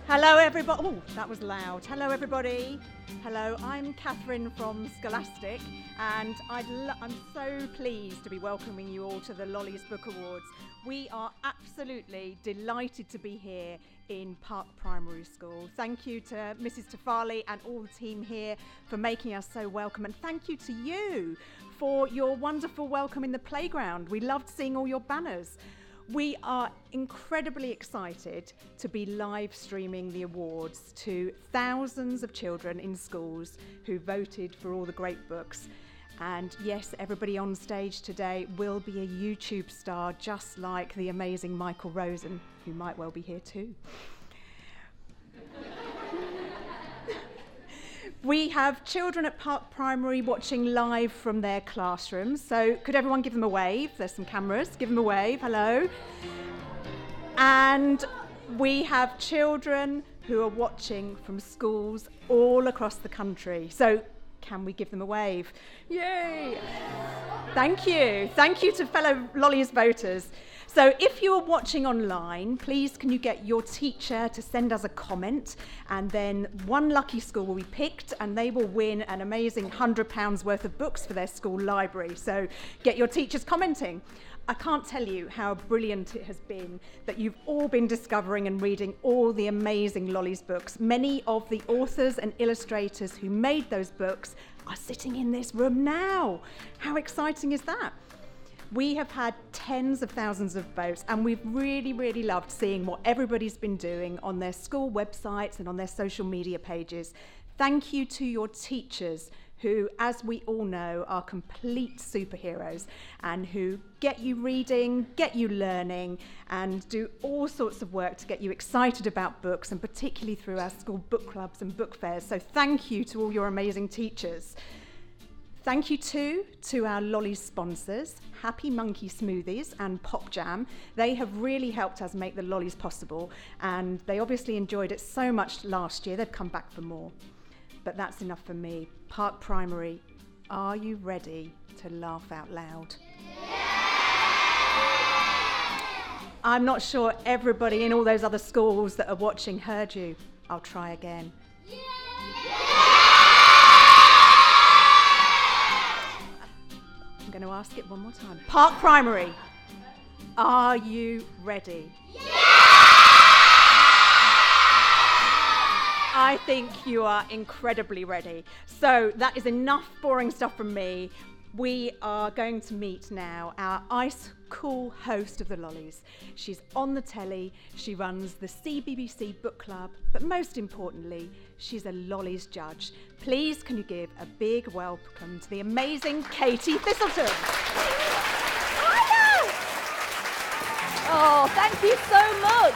Hello everybody. Oh, that was loud. Hello everybody. Hello, I'm Catherine from Scholastic, and I'm so pleased to be welcoming you all to the Lollies Book Awards. We are absolutely delighted to be here in Park Primary School. Thank you to Mrs. Tafali and all the team here for making us so welcome, and thank you to you for your wonderful welcome in the playground. We loved seeing all your banners. We are incredibly excited to be live streaming the awards to thousands of children in schools who voted for all the great books. And yes, everybody on stage today will be a YouTube star, just like the amazing Michael Rosen, who might well be here too. We have children at Park Primary watching live from their classrooms. So could everyone give them a wave? There's some cameras. Give them a wave. Hello. And we have children who are watching from schools all across the country. So can we give them a wave? Yay! Thank you. Thank you to fellow Lollies voters. So if you are watching online, please can you get your teacher to send us a comment, and then one lucky school will be picked and they will win an amazing £100 worth of books for their school library. So get your teachers commenting. I can't tell you how brilliant it has been that you've all been discovering and reading all the amazing Lollies books. Many of the authors and illustrators who made those books are sitting in this room now. How exciting is that? We have had tens of thousands of votes, and we've really, really loved seeing what everybody's been doing on their school websites and on their social media pages. Thank you to your teachers who, as we all know, are complete superheroes and who get you reading, get you learning, and do all sorts of work to get you excited about books, and particularly through our school book clubs and book fairs. So thank you to all your amazing teachers. Thank you too to our Lollies sponsors, Happy Monkey Smoothies and Pop Jam. They have really helped us make the Lollies possible, and they obviously enjoyed it so much last year, they've come back for more. But that's enough for me. Park Primary, are you ready to laugh out loud? Yeah! I'm not sure everybody in all those other schools that are watching heard you. I'll try again. Yeah! I'm going to ask it one more time. Park Primary, are you ready? Yeah! I think you are incredibly ready. So that is enough boring stuff from me. We are going to meet now our ice cool host of the Lollies. She's on the telly, she runs the CBBC Book Club, but most importantly, she's a Lollies judge. Please can you give a big welcome to the amazing Katie Thistleton. Oh, thank you so much.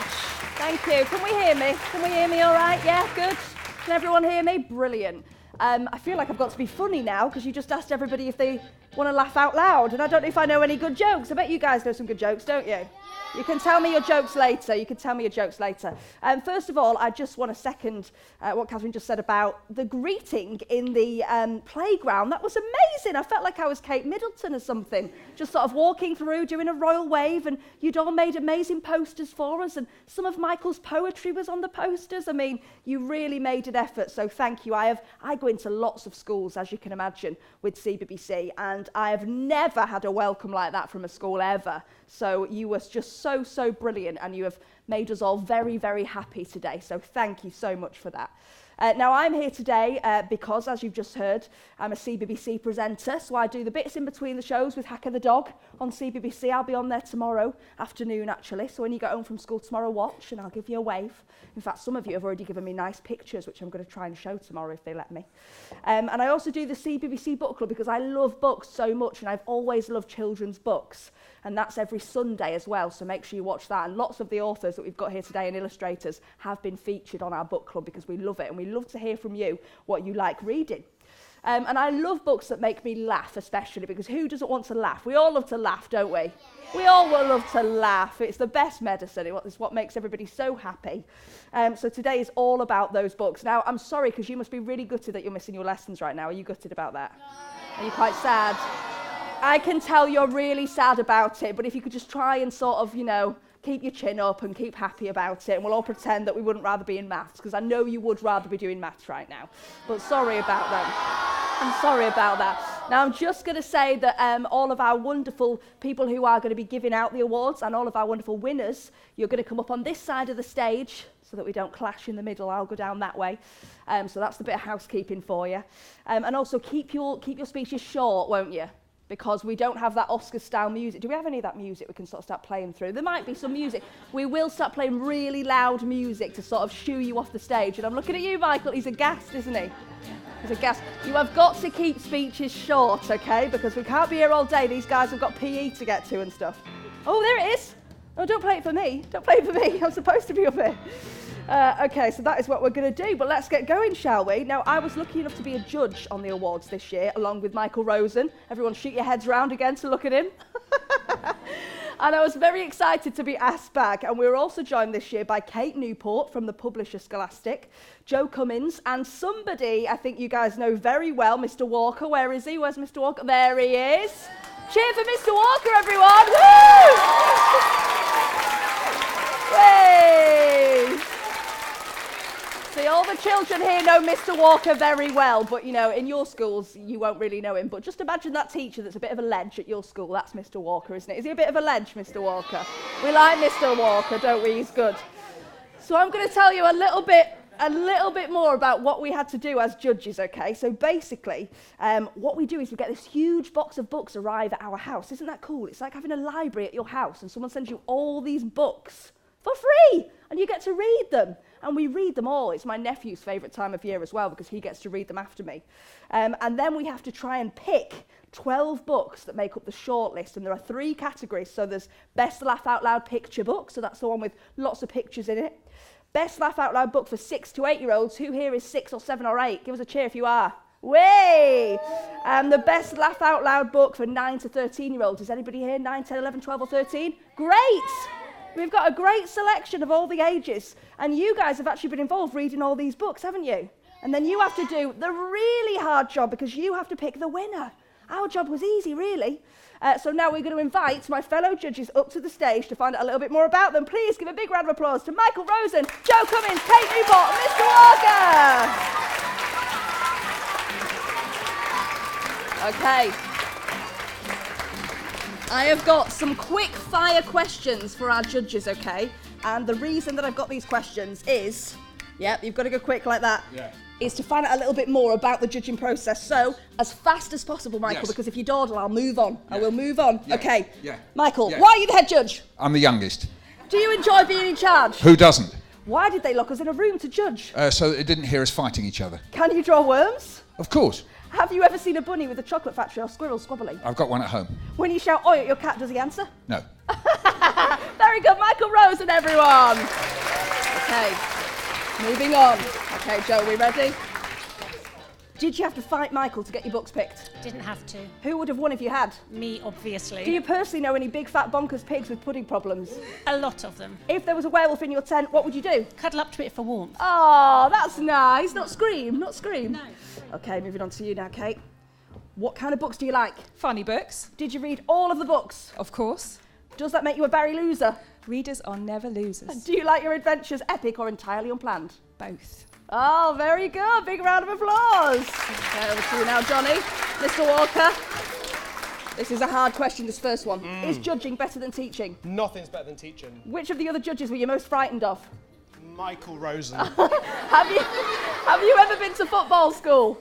Thank you. Can we hear me? Can we hear me all right? Yeah, good. Can everyone hear me? Brilliant. I feel like I've got to be funny now because you just asked everybody if they want to laugh out loud, and I don't know if I know any good jokes. I bet you guys know some good jokes, don't you? You can tell me your jokes later. First of all, I just want to second what Catherine just said about the greeting in the playground. That was amazing. I felt like I was Kate Middleton or something, just sort of walking through, doing a royal wave, and you'd all made amazing posters for us, and some of Michael's poetry was on the posters. I mean, you really made an effort, so thank you. I go into lots of schools, as you can imagine, with CBBC, and I have never had a welcome like that from a school ever. So you were just so brilliant, and you have made us all very, very happy today. So thank you so much for that. Now I'm here today because, as you've just heard, I'm a CBBC presenter, so I do the bits in between the shows with Hacker the Dog on CBBC. I'll be on there tomorrow afternoon, actually, so when you get home from school tomorrow, watch, and I'll give you a wave. In fact, some of you have already given me nice pictures, which I'm going to try and show tomorrow if they let me. And I also do the CBBC Book Club because I love books so much, and I've always loved children's books, and that's every Sunday as well, so make sure you watch that. And lots of the authors that we've got here today and illustrators have been featured on our book club because we love it, and we love to hear from you what you like reading. And I love books that make me laugh, especially, because who doesn't want to laugh? We all love to laugh, don't we? Yeah. We all will love to laugh. It's the best medicine. It's what makes everybody so happy. So today is all about those books. Now, I'm sorry, because you must be really gutted that you're missing your lessons right now. Are you gutted about that? No. Are you quite sad? I can tell you're really sad about it, but if you could just try and sort of, keep your chin up and keep happy about it, and we'll all pretend that we wouldn't rather be in maths, because I know you would rather be doing maths right now. But sorry about that. I'm sorry about that. Now, I'm just going to say that all of our wonderful people who are going to be giving out the awards and all of our wonderful winners, you're going to come up on this side of the stage so that we don't clash in the middle. I'll go down that way. So that's the bit of housekeeping for you. And also keep your speeches short, won't you? Because we don't have that Oscar-style music. Do we have any of that music we can sort of start playing through? There might be some music. We will start playing really loud music to sort of shoo you off the stage. And I'm looking at you, Michael. He's aghast, isn't he? He's aghast. You have got to keep speeches short, OK? Because we can't be here all day. These guys have got PE to get to and stuff. Oh, there it is. Oh, don't play it for me. Don't play it for me. I'm supposed to be up here. OK, so that is what we're going to do. But let's get going, shall we? Now, I was lucky enough to be a judge on the awards this year, along with Michael Rosen. Everyone shoot your heads round again to look at him. And I was very excited to be asked back. And we were also joined this year by Kate Newport from the publisher Scholastic, Joe Cummins, and somebody I think you guys know very well, Mr. Walker. Where is he? Where's Mr. Walker? There he is. Cheer for Mr. Walker, everyone. Woo! Way! See, all the children here know Mr. Walker very well, but, you know, in your schools, you won't really know him. But just imagine that teacher that's a bit of a ledge at your school. That's Mr. Walker, isn't it? Is he a bit of a ledge, Mr. Walker? We like Mr. Walker, don't we? He's good. So I'm going to tell you a little bit more about what we had to do as judges, okay? So basically, what we do is we get this huge box of books arrive at our house. Isn't that cool? It's like having a library at your house, and someone sends you all these books for free, and you get to read them. And we read them all. It's my nephew's favourite time of year as well, because he gets to read them after me. And then we have to try and pick 12 books that make up the shortlist, and there are 3 categories. So there's Best Laugh Out Loud Picture Book, so that's the one with lots of pictures in it. Best Laugh Out Loud Book for 6 to 8-year-olds. Who here is 6 or 7 or 8? Give us a cheer if you are. Way! The Best Laugh Out Loud Book for 9 to 13-year-olds. Is anybody here 9, 10, 11, 12 or 13? Great! We've got a great selection of all the ages, and you guys have actually been involved reading all these books, haven't you? And then you have to do the really hard job, because you have to pick the winner. Our job was easy, really. So now we're going to invite my fellow judges up to the stage to find out a little bit more about them. Please give a big round of applause to Michael Rosen, Joe Cummins, Kate Newport, and Mr. Walker. Okay. I have got some quick fire questions for our judges, okay? And the reason that I've got these questions is, you've got to go quick like that, is to find out a little bit more about the judging process. So, as fast as possible, Michael, because if you dawdle, I'll move on. I will move on. Yeah. Okay. Yeah. Michael, Yeah. why are you the head judge? I'm the youngest. Do you enjoy being in charge? Who doesn't? Why did they lock us in a room to judge? So that it didn't hear us fighting each other. Can you draw worms? Of course. Have you ever seen a bunny with a chocolate factory or squirrel squabbling? I've got one at home. When you shout oi at your cat, does he answer? No. Very good, Michael Rosen, everyone. Okay, moving on. Okay, Joe, we ready? Did you have to fight Michael to get your books picked? Didn't have to. Who would have won if you had? Me, obviously. Do you personally know any big fat bonkers pigs with pudding problems? A lot of them. If there was a werewolf in your tent, what would you do? Cuddle up to it for warmth. Oh, that's nice. Not scream, not scream. No. Okay, moving on to you now, Kate. What kind of books do you like? Funny books, Did you read all of the books? of course. Does that make you a Barry loser? Readers are never losers. Do you like your adventures epic or entirely unplanned? Both. Oh, very good. Big round of applause. Okay, over to you now, Johnny. Mr. Walker. This is a hard question, this first one. Is judging better than teaching? Nothing's better than teaching. Which of the other judges were you most frightened of? Michael Rosen. Have you ever been to football school?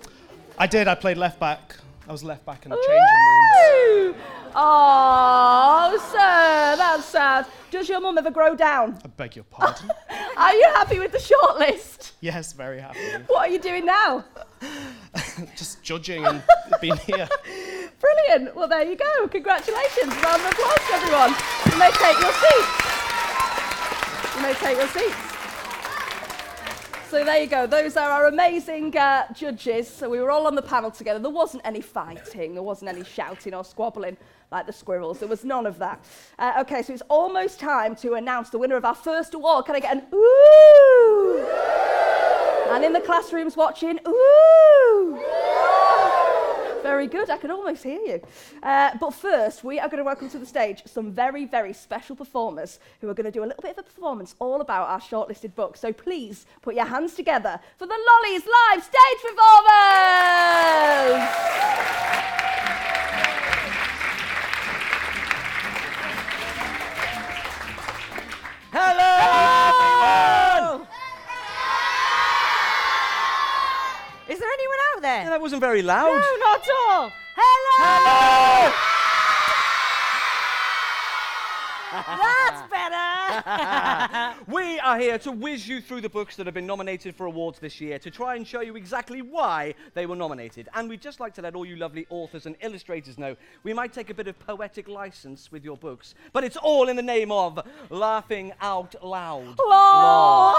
I did. I played left back. I was left back in the changing rooms. Woo! Oh, sir, that's sad. Does your mum ever grow down? I beg your pardon. Are you happy with the shortlist? Yes, very happy. What are you doing now? Just judging and being here. Brilliant. Well, there you go. Congratulations. Round of applause to everyone. You may take your seats. You may take your seats. So there you go. Those are our amazing judges. So we were all on the panel together. There wasn't any fighting. There wasn't any shouting or squabbling like the squirrels. There was none of that. Okay, so it's almost time to announce the winner of our first award. Can I get an ooh? And in the classrooms watching, ooh. Very very good. I can almost hear you. But first, we are going to welcome to the stage some very, very special performers who are going to do a little bit of a performance all about our shortlisted books. So please put your hands together for the Lollies live stage performers! Hello, everyone! Is there anyone out there? Yeah, that wasn't very loud. No, not at all. Hello! That's better. We are here to whiz you through the books that have been nominated for awards this year to try and show you exactly why they were nominated. And we'd just like to let all you lovely authors and illustrators know we might take a bit of poetic license with your books, but it's all in the name of laughing out loud. Whoa!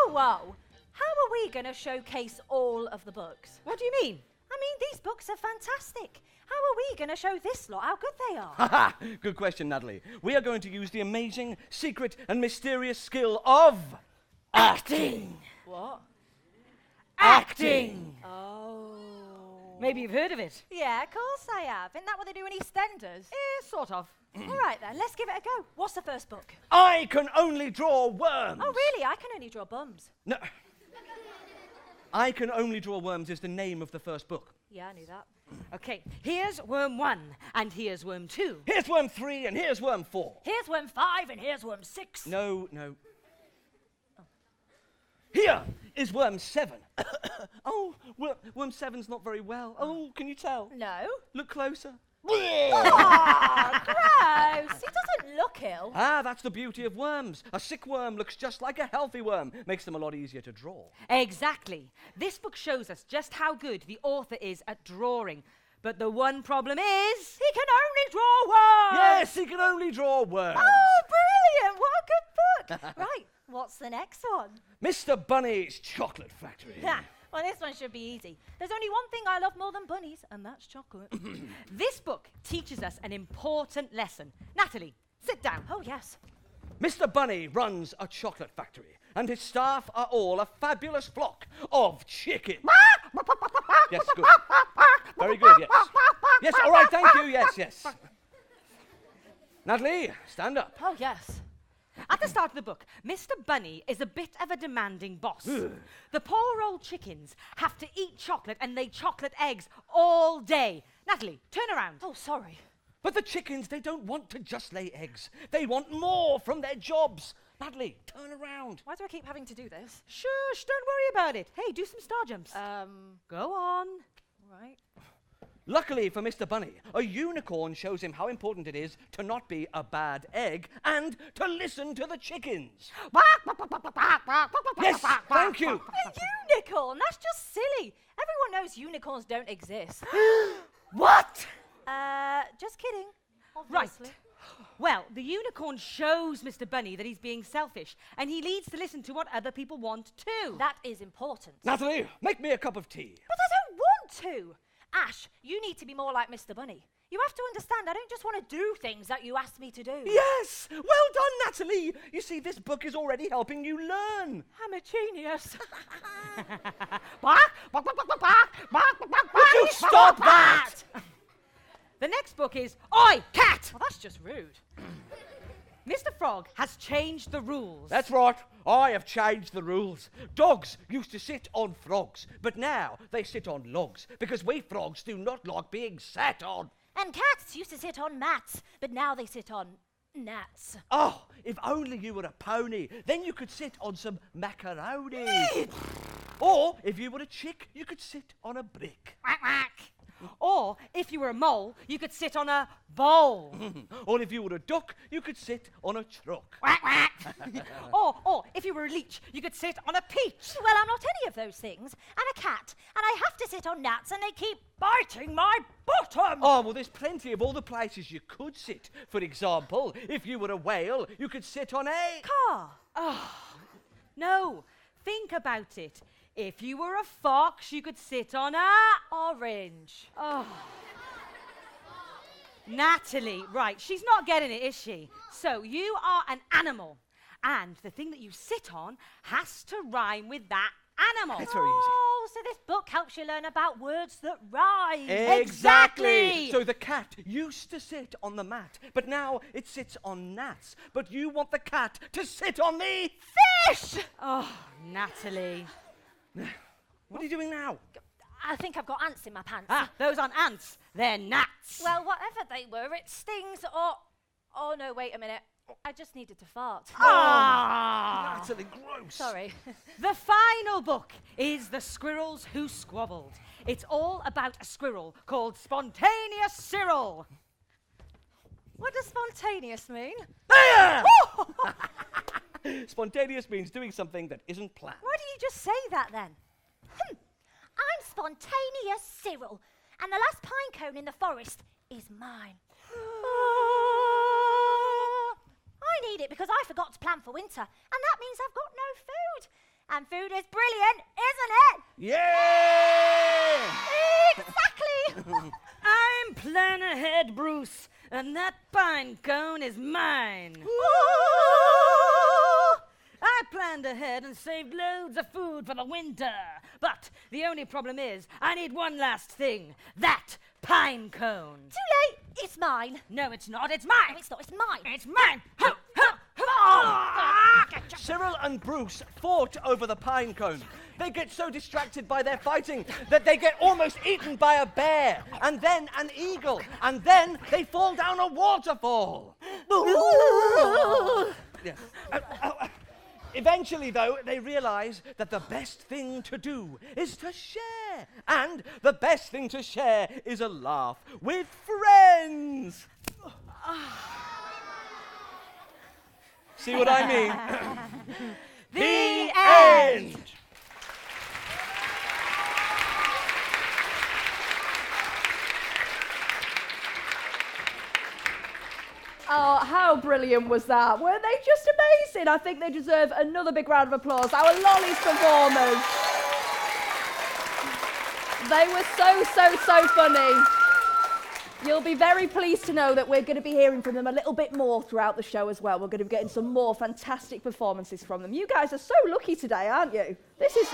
Whoa. How are we going to showcase all of the books? What do you mean? I mean, these books are fantastic. How are we going to show this lot how good they are? Haha, good question, Natalie. We are going to use the amazing, secret, and mysterious skill of acting. What? Acting. Oh. Maybe you've heard of it. Yeah, of course I have. Isn't that what they do in EastEnders? Sort of. All right then, let's give it a go. What's the first book? I can only draw worms. Oh, really? I can only draw bums. No. I Can Only Draw Worms is the name of the first book. Yeah, I knew that. Okay, here's worm 1 and here's worm 2. Here's worm 3 and here's worm 4. Here's worm 5 and here's worm 6. No. Here is worm 7. Oh, worm 7's not very well. Oh, can you tell? No. Look closer. Oh, gross. He doesn't look ill. Ah, that's the beauty of worms. A sick worm looks just like a healthy worm. Makes them a lot easier to draw. Exactly. This book shows us just how good the author is at drawing. But the one problem is... He can only draw worms. Yes, he can only draw worms. Oh, brilliant. What a good book. Right, what's the next one? Mr. Bunny's Chocolate Factory. Ha, well, this one should be easy. There's only one thing I love more than bunnies, and that's chocolate. This book teaches us an important lesson. Natalie, sit down. Oh, yes. Mr. Bunny runs a chocolate factory, and his staff are all a fabulous flock of chickens. Yes, good. Very good, yes. Yes, all right, thank you, yes. Natalie, stand up. Oh, yes. At the start of the book, Mr. Bunny is a bit of a demanding boss. The poor old chickens have to eat chocolate and lay chocolate eggs all day. Natalie, turn around. Oh, sorry. But the chickens, they don't want to just lay eggs. They want more from their jobs. Natalie, turn around. Why do I keep having to do this? Shush, don't worry about it. Hey, do some star jumps. Go on. Right. Luckily for Mr. Bunny, a unicorn shows him how important it is to not be a bad egg and to listen to the chickens. Yes, thank you. A unicorn? That's just silly. Everyone knows unicorns don't exist. What? Just kidding. Right. Obviously. Well, the unicorn shows Mr. Bunny that he's being selfish, and he needs to listen to what other people want too. That is important. Natalie, make me a cup of tea. But I don't want to. Ash, you need to be more like Mr. Bunny. You have to understand, I don't just want to do things that you asked me to do. Yes, well done, Natalie. You see, this book is already helping you learn. I'm a genius. Would you stop that? The next book is Oi, Cat! Well, that's just rude. Mr. Frog has changed the rules. That's right. I have changed the rules. Dogs used to sit on frogs, but now they sit on logs because we frogs do not like being sat on. And cats used to sit on mats, but now they sit on gnats. Oh, if only you were a pony, then you could sit on some macaroni. Or if you were a chick, you could sit on a brick. Quack, quack. Or, if you were a mole, you could sit on a bowl. Or if you were a duck, you could sit on a truck. Quack, quack. or, if you were a leech, you could sit on a peach. Well, I'm not any of those things. I'm a cat, and I have to sit on gnats, and they keep biting my bottom. Oh, well, there's plenty of other places you could sit. For example, if you were a whale, you could sit on a... Car. No, think about it. If you were a fox, you could sit on a... Orange. Oh. Natalie, right, she's not getting it, is she? So you are an animal, and the thing that you sit on has to rhyme with that animal. That's very easy. Oh, Oh, so this book helps you learn about words that rhyme. Exactly! So the cat used to sit on the mat, but now it sits on gnats. But you want the cat to sit on the fish! Oh, Natalie. What are you doing now? I think I've got ants in my pants. Ah, those aren't ants. They're gnats. Well, whatever they were, it stings or... Oh, no, wait a minute. I just needed to fart. Ah! Natalie, gross. Sorry. The final book is The Squirrels Who Squabbled. It's all about a squirrel called Spontaneous Cyril. What does spontaneous mean? Spontaneous means doing something that isn't planned. Why do you just say that then? I'm Spontaneous Cyril, and the last pine cone in the forest is mine. I need it because I forgot to plan for winter, and that means I've got no food. And food is brilliant, isn't it? Yeah! Exactly! I'm plan ahead, Bruce, and that pine cone is mine. I planned ahead and saved loads of food for the winter. But the only problem is I need one last thing. That pine cone. Too late, it's mine. No, it's not. It's mine. No, it's not, it's mine. It's mine. Ho, ho, ho. Cyril and Bruce fought over the pine cone. They get so distracted by their fighting that they get almost eaten by a bear, and then an eagle, and then they fall down a waterfall. Yeah. Eventually, though, they realize that the best thing to do is to share. And the best thing to share is a laugh with friends. See what I mean? The end! Oh, how brilliant was that? Weren't they just amazing? I think they deserve another big round of applause. Our Lollies performers. They were so funny. You'll be very pleased to know that we're going to be hearing from them a little bit more throughout the show as well. We're going to be getting some more fantastic performances from them. You guys are so lucky today, aren't you? This is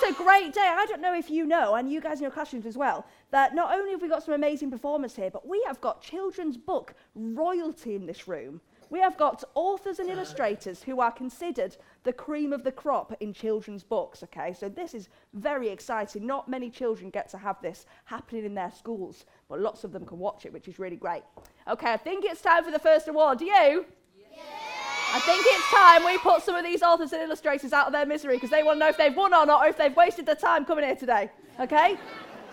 a great day. I don't know if you know, and you guys in your classrooms as well, that not only have we got some amazing performers here, but we have got children's book royalty in this room. We have got authors and illustrators who are considered the cream of the crop in children's books, okay? So this is very exciting. Not many children get to have this happening in their schools, but lots of them can watch it, which is really great. Okay, I think it's time for the first award. Do you? Yeah. I think it's time we put some of these authors and illustrators out of their misery because they want to know if they've won or not, or if they've wasted their time coming here today, okay?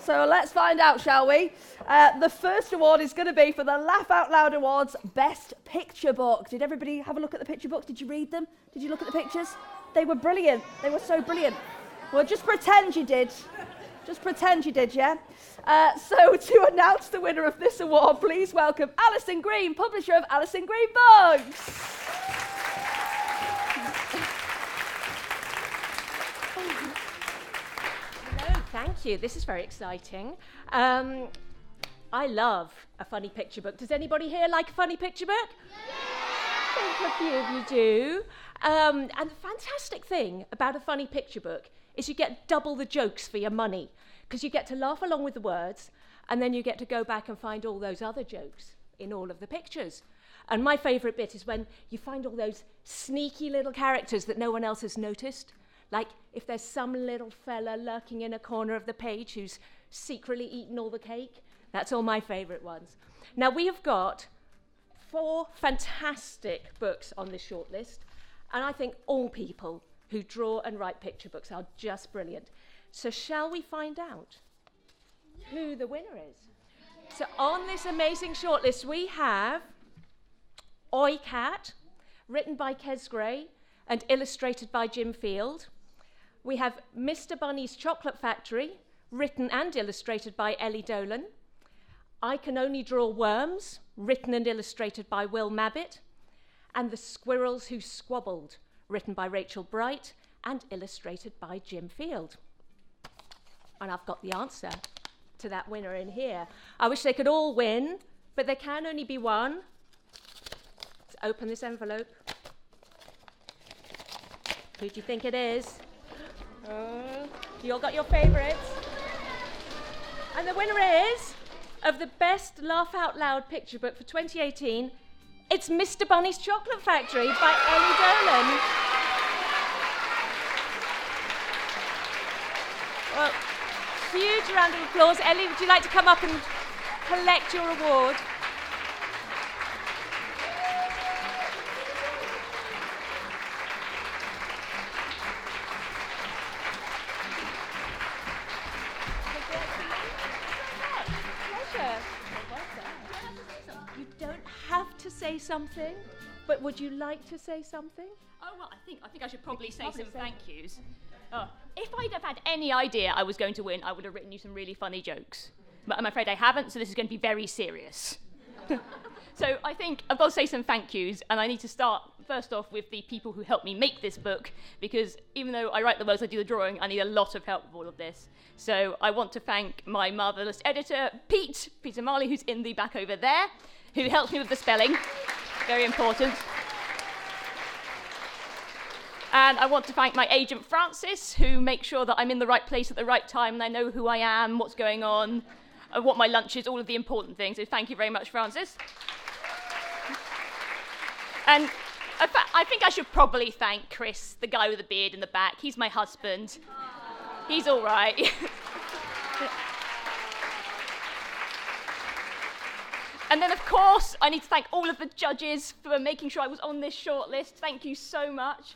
So let's find out, shall we? The first award is going to be for the Laugh Out Loud Awards Best Picture Book. Did everybody have a look at the picture books? Did you read them? Did you look at the pictures? They were brilliant. They were so brilliant. Well, just pretend you did. Just pretend you did, yeah? So to announce the winner of this award, please welcome Alison Green, publisher of Alison Green Books. Thank you. This is very exciting. I love a funny picture book. Does anybody here like a funny picture book? Yeah! I think a few of you do. And the fantastic thing about a funny picture book is you get double the jokes for your money because you get to laugh along with the words and then you get to go back and find all those other jokes in all of the pictures. And my favourite bit is when you find all those sneaky little characters that no one else has noticed. Like if there's some little fella lurking in a corner of the page who's secretly eaten all the cake. That's all my favourite ones. Now we have got 4 fantastic books on this shortlist, and I think all people who draw and write picture books are just brilliant. So shall we find out who the winner is? So on this amazing shortlist we have Oi Cat, written by Kes Gray and illustrated by Jim Field. We have Mr. Bunny's Chocolate Factory, written and illustrated by Ellie Dolan. I Can Only Draw Worms, written and illustrated by Will Mabbitt. And The Squirrels Who Squabbled, written by Rachel Bright and illustrated by Jim Field. And I've got the answer to that winner in here. I wish they could all win, but there can only be one. Let's open this envelope. Who do you think it is? You all got your favourites? And the winner is, of the best Laugh Out Loud picture book for 2018, it's Mr. Bunny's Chocolate Factory by Ellie Dolan. Well, huge round of applause. Ellie, would you like to come up and collect your award? You don't have to say something, but would you like to say something? Oh, well, I think I should probably say some thank yous. If I'd have had any idea I was going to win, I would have written you some really funny jokes. But I'm afraid I haven't, so this is going to be very serious. So I think I've got to say some thank yous, and I need to start first off with the people who helped me make this book, because even though I write the words, I do the drawing, I need a lot of help with all of this. So I want to thank my marvellous editor, Peter Marley, who's in the back over there, who helps me with the spelling. Very important. And I want to thank my agent, Francis, who makes sure that I'm in the right place at the right time and I know who I am, what's going on, what my lunch is, all of the important things. So thank you very much, Francis. And I think I should probably thank Chris, the guy with the beard in the back. He's my husband. He's all right. And then, of course, I need to thank all of the judges for making sure I was on this shortlist. Thank you so much.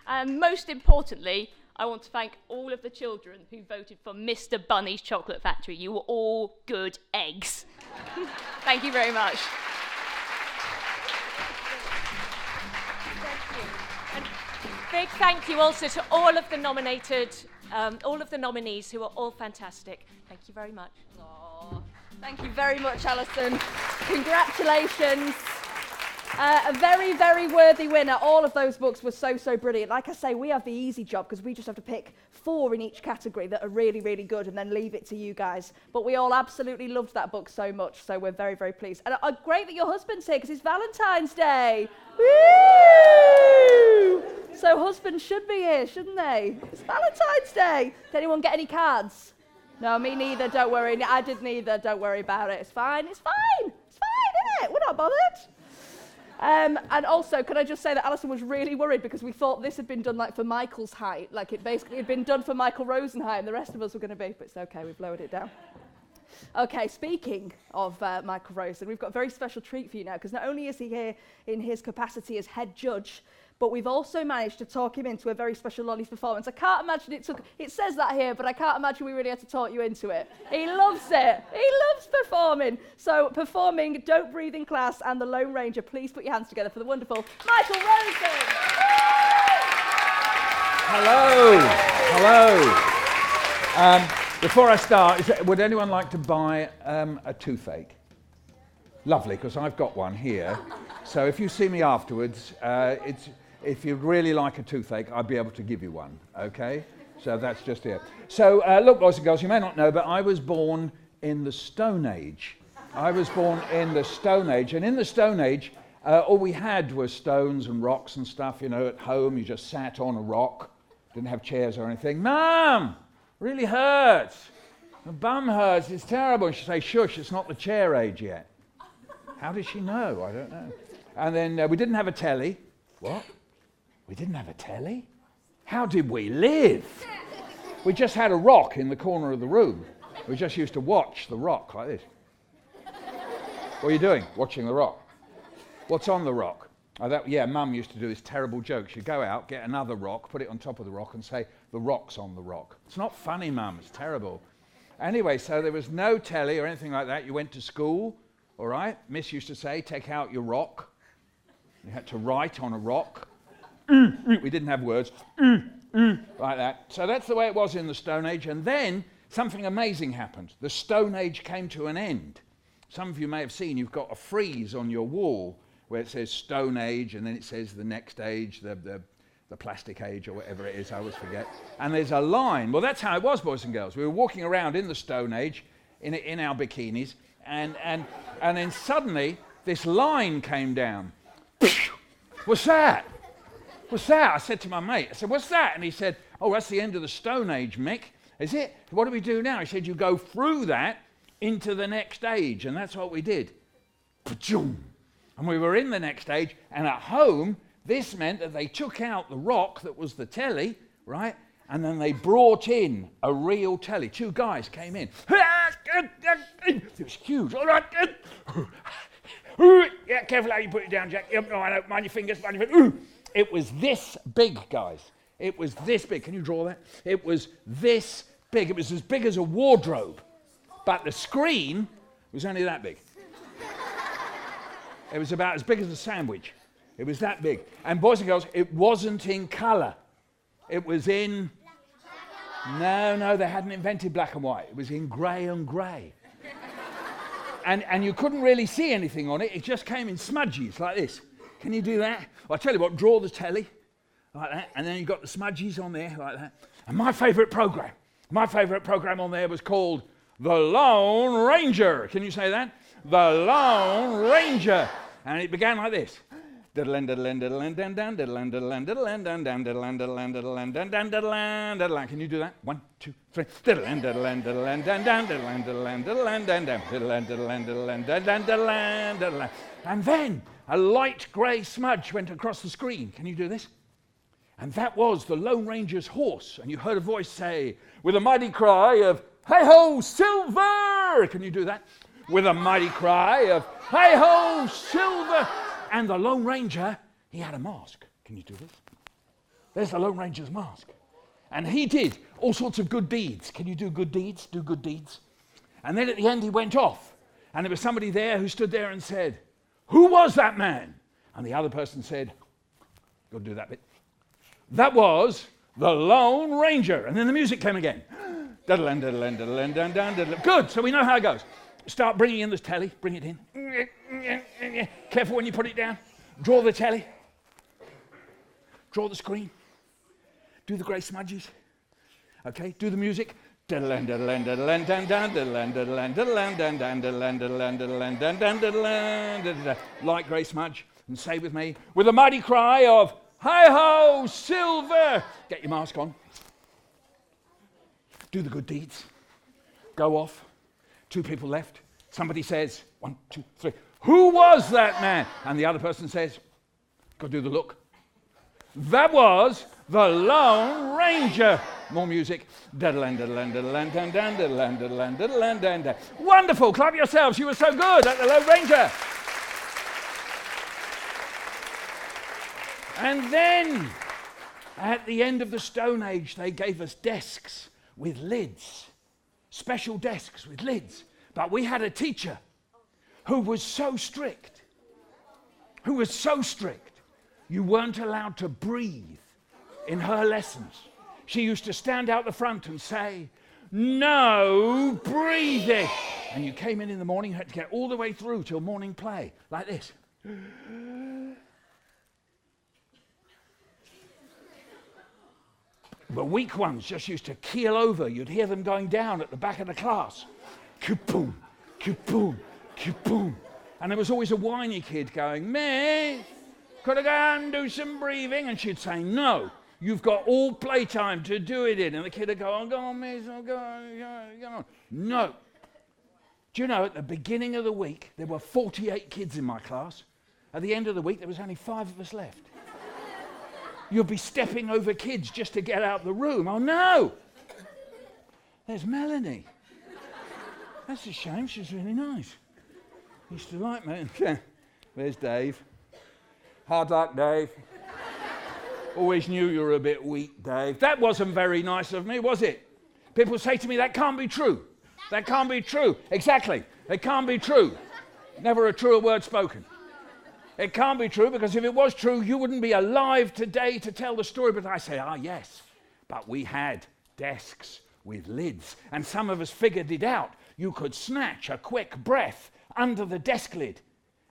And most importantly, I want to thank all of the children who voted for Mr. Bunny's Chocolate Factory. You were all good eggs. Thank you very much. And big thank you also to all of the nominees who are all fantastic. Thank you very much. Aww. Thank you very much, Alison. Congratulations. A very, very worthy winner. All of those books were so, so brilliant. Like I say, we have the easy job because we just have to pick 4 in each category that are really, really good and then leave it to you guys. But we all absolutely loved that book so much, so we're very, very pleased. And great that your husband's here because it's Valentine's Day. Woo! So husbands should be here, shouldn't they? It's Valentine's Day. Did anyone get any cards? No, me neither, don't worry. I didn't either, don't worry about it. It's fine, it's fine. It's fine, isn't it? We're not bothered. And also, can I just say that Alison was really worried because we thought this had been done like for Michael's height, like it basically had been done for Michael Rosen height and the rest of us were going to be, but it's okay, we've lowered it down. Okay, speaking of Michael Rosen, we've got a very special treat for you now because not only is he here in his capacity as head judge, but we've also managed to talk him into a very special Lollies performance. I can't imagine it says that here, but I can't imagine we really had to talk you into it. He loves it. He loves performing. So performing Don't Breathe in Class and The Lone Ranger, please put your hands together for the wonderful Michael Rosen. Hello. Before I start, would anyone like to buy a toothache? Lovely, because I've got one here. So if you see me afterwards, if you'd really like a toothache, I'll be able to give you one, okay? So that's just it. So look, boys and girls, you may not know, but I was born in the Stone Age. And in the Stone Age, all we had was stones and rocks and stuff, you know, at home. You just sat on a rock, didn't have chairs or anything. Mum, really hurts. My bum hurts, it's terrible. And she'd say, shush, it's not the chair age yet. How did she know? I don't know. And then we didn't have a telly. What? We didn't have a telly? How did we live? We just had a rock in the corner of the room. We just used to watch the rock like this. What are you doing? Watching the rock. What's on the rock? Mum used to do this terrible joke. She'd go out, get another rock, put it on top of the rock and say, the rock's on the rock. It's not funny, Mum. It's terrible. Anyway, so there was no telly or anything like that. You went to school, all right? Miss used to say, take out your rock. You had to write on a rock. We didn't have words. Like that. So that's the way it was in the Stone Age. And then something amazing happened. The Stone Age came to an end. Some of you may have seen you've got a frieze on your wall where it says Stone Age and then it says the next age, the plastic age or whatever it is, I always forget. And there's a line. Well, that's how it was, boys and girls. We were walking around in the Stone Age in our bikinis and then suddenly this line came down. What's that? What's that? I said to my mate, I said, what's that? And he said, oh, that's the end of the Stone Age, Mick. Is it? What do we do now? He said, you go through that into the next stage. And that's what we did. Pa-choom. And we were in the next stage. And at home, this meant that they took out the rock that was the telly, right? And then they brought in a real telly. 2 guys came in. It was huge. All right. Yeah, careful how you put it down, Jack. No, I don't mind your fingers. Mind your fingers. It was this big, guys. It was this big. Can you draw that? It was this big. It was as big as a wardrobe. But the screen was only that big. It was about as big as a sandwich. It was that big. And boys and girls, it wasn't in colour. It was in... No, they hadn't invented black and white. It was in grey and grey. And you couldn't really see anything on it. It just came in smudges like this. Can you do that? Well, I'll tell you what, draw the telly like that. And then you've got the smudges on there like that. And my favourite programme on there was called The Lone Ranger. Can you say that? The Lone Ranger. And it began like this. Can you do that? 1, 2, 3. And then a light grey smudge went across the screen. Can you do this? And that was the Lone Ranger's horse. And you heard a voice say, with a mighty cry of, "Hey-ho, Silver!" Can you do that? With a mighty cry of, "Hey-ho, Silver!" And the Lone Ranger, he had a mask. Can you do this? There's the Lone Ranger's mask. And he did all sorts of good deeds. Can you do good deeds? Do good deeds. And then at the end he went off. And there was somebody there who stood there and said, "Who was that man?" And the other person said, "Go do that bit." That was the Lone Ranger. And then the music came again. Good, so we know how it goes. Start bringing in the telly. Bring it in. Careful when you put it down. Draw the telly. Draw the screen. Do the grey smudges. Okay, do the music. Light grey smudge. And say with me, with a mighty cry of, "Hi-ho, Silver!" Get your mask on. Do the good deeds. Go off. 2 people left. Somebody says, 1, 2, 3. "Who was that man?" And the other person says, "Go do the look." That was the Lone Ranger. More music. Wonderful. Clap yourselves. You were so good at the Lone Ranger. And then, at the end of the Stone Age, they gave us desks with lids. Special desks with lids. But we had a teacher who was so strict. You weren't allowed to breathe in her lessons. She used to stand out the front and say, "No breathing." And you came in the morning, you had to get all the way through till morning play, like this. The weak ones just used to keel over. You'd hear them going down at the back of the class. Kaboom, kaboom, kaboom. And there was always a whiny kid going, "Miss, could I go and do some breathing?" And she'd say, "No, you've got all playtime to do it in." And the kid would go, "Oh, go on, miss, oh, go on. No. Do you know, at the beginning of the week, there were 48 kids in my class. At the end of the week, there was only 5 of us left. You'll be stepping over kids just to get out the room. Oh, no. There's Melanie. That's a shame. She's really nice. Used to like me. There's Dave. Hard luck, Dave. Always knew you were a bit weak, Dave. That wasn't very nice of me, was it? People say to me, "That can't be true. That can't be true." Exactly. It can't be true. Never a truer word spoken. It can't be true, because if it was true, you wouldn't be alive today to tell the story. But I say, yes, but we had desks with lids, and some of us figured it out. You could snatch a quick breath under the desk lid,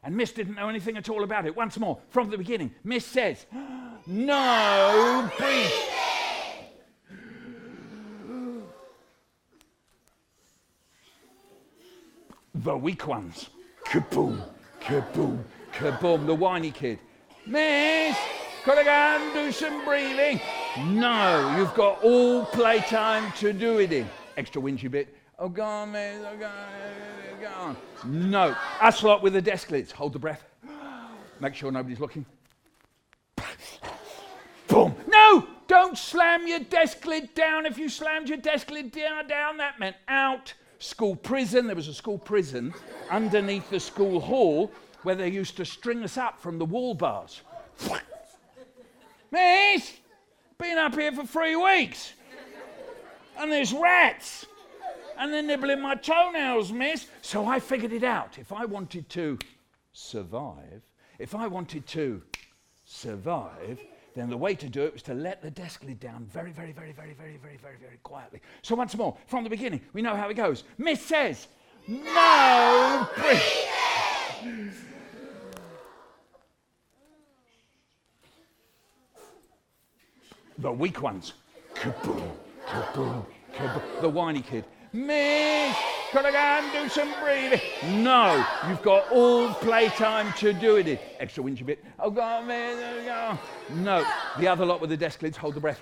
and Miss didn't know anything at all about it. Once more, from the beginning, Miss says, "No breathing." The weak ones. Kaboom, kaboom, kaboom. The whiny kid. "Miss, Gotta go and do some breathing. No, you've got all playtime to do it in. Extra whingy bit. Oh, go on, miss. Oh, go on. No. Us lot with the desk lids. Hold the breath. Make sure nobody's looking. Boom. No! Don't slam your desk lid down. If you slammed your desk lid down, that meant out. School prison. There was a school prison underneath the school hall where they used to string us up from the wall bars. Miss, been up here for 3 weeks. And there's rats. And they're nibbling my toenails, miss. So I figured it out. If I wanted to survive, then the way to do it was to let the desk lid down very, very, very, very, very, very, very, very quietly. So once more, from the beginning, we know how it goes. Miss says, no breathing. The weak ones. Kaboom, kaboom, kaboom. The whiny kid. Miss, gotta go and do some breathing. No, you've got all playtime to do it in. Extra whingy bit. Oh, go on, miss, go on. No, the other lot with the desk lids, hold the breath.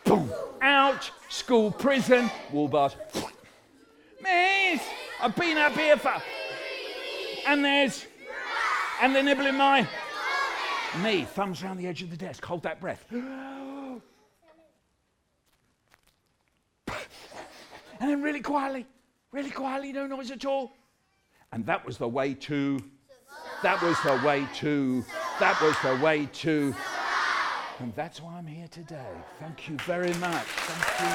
Boom, out, school, prison, wall bars. Miss, I've been up here for... And they're nibbling my... Me, thumbs around the edge of the desk, hold that breath. And then really quietly, no noise at all. And that was the way to, and that's why I'm here today. Thank you very much. Thank you.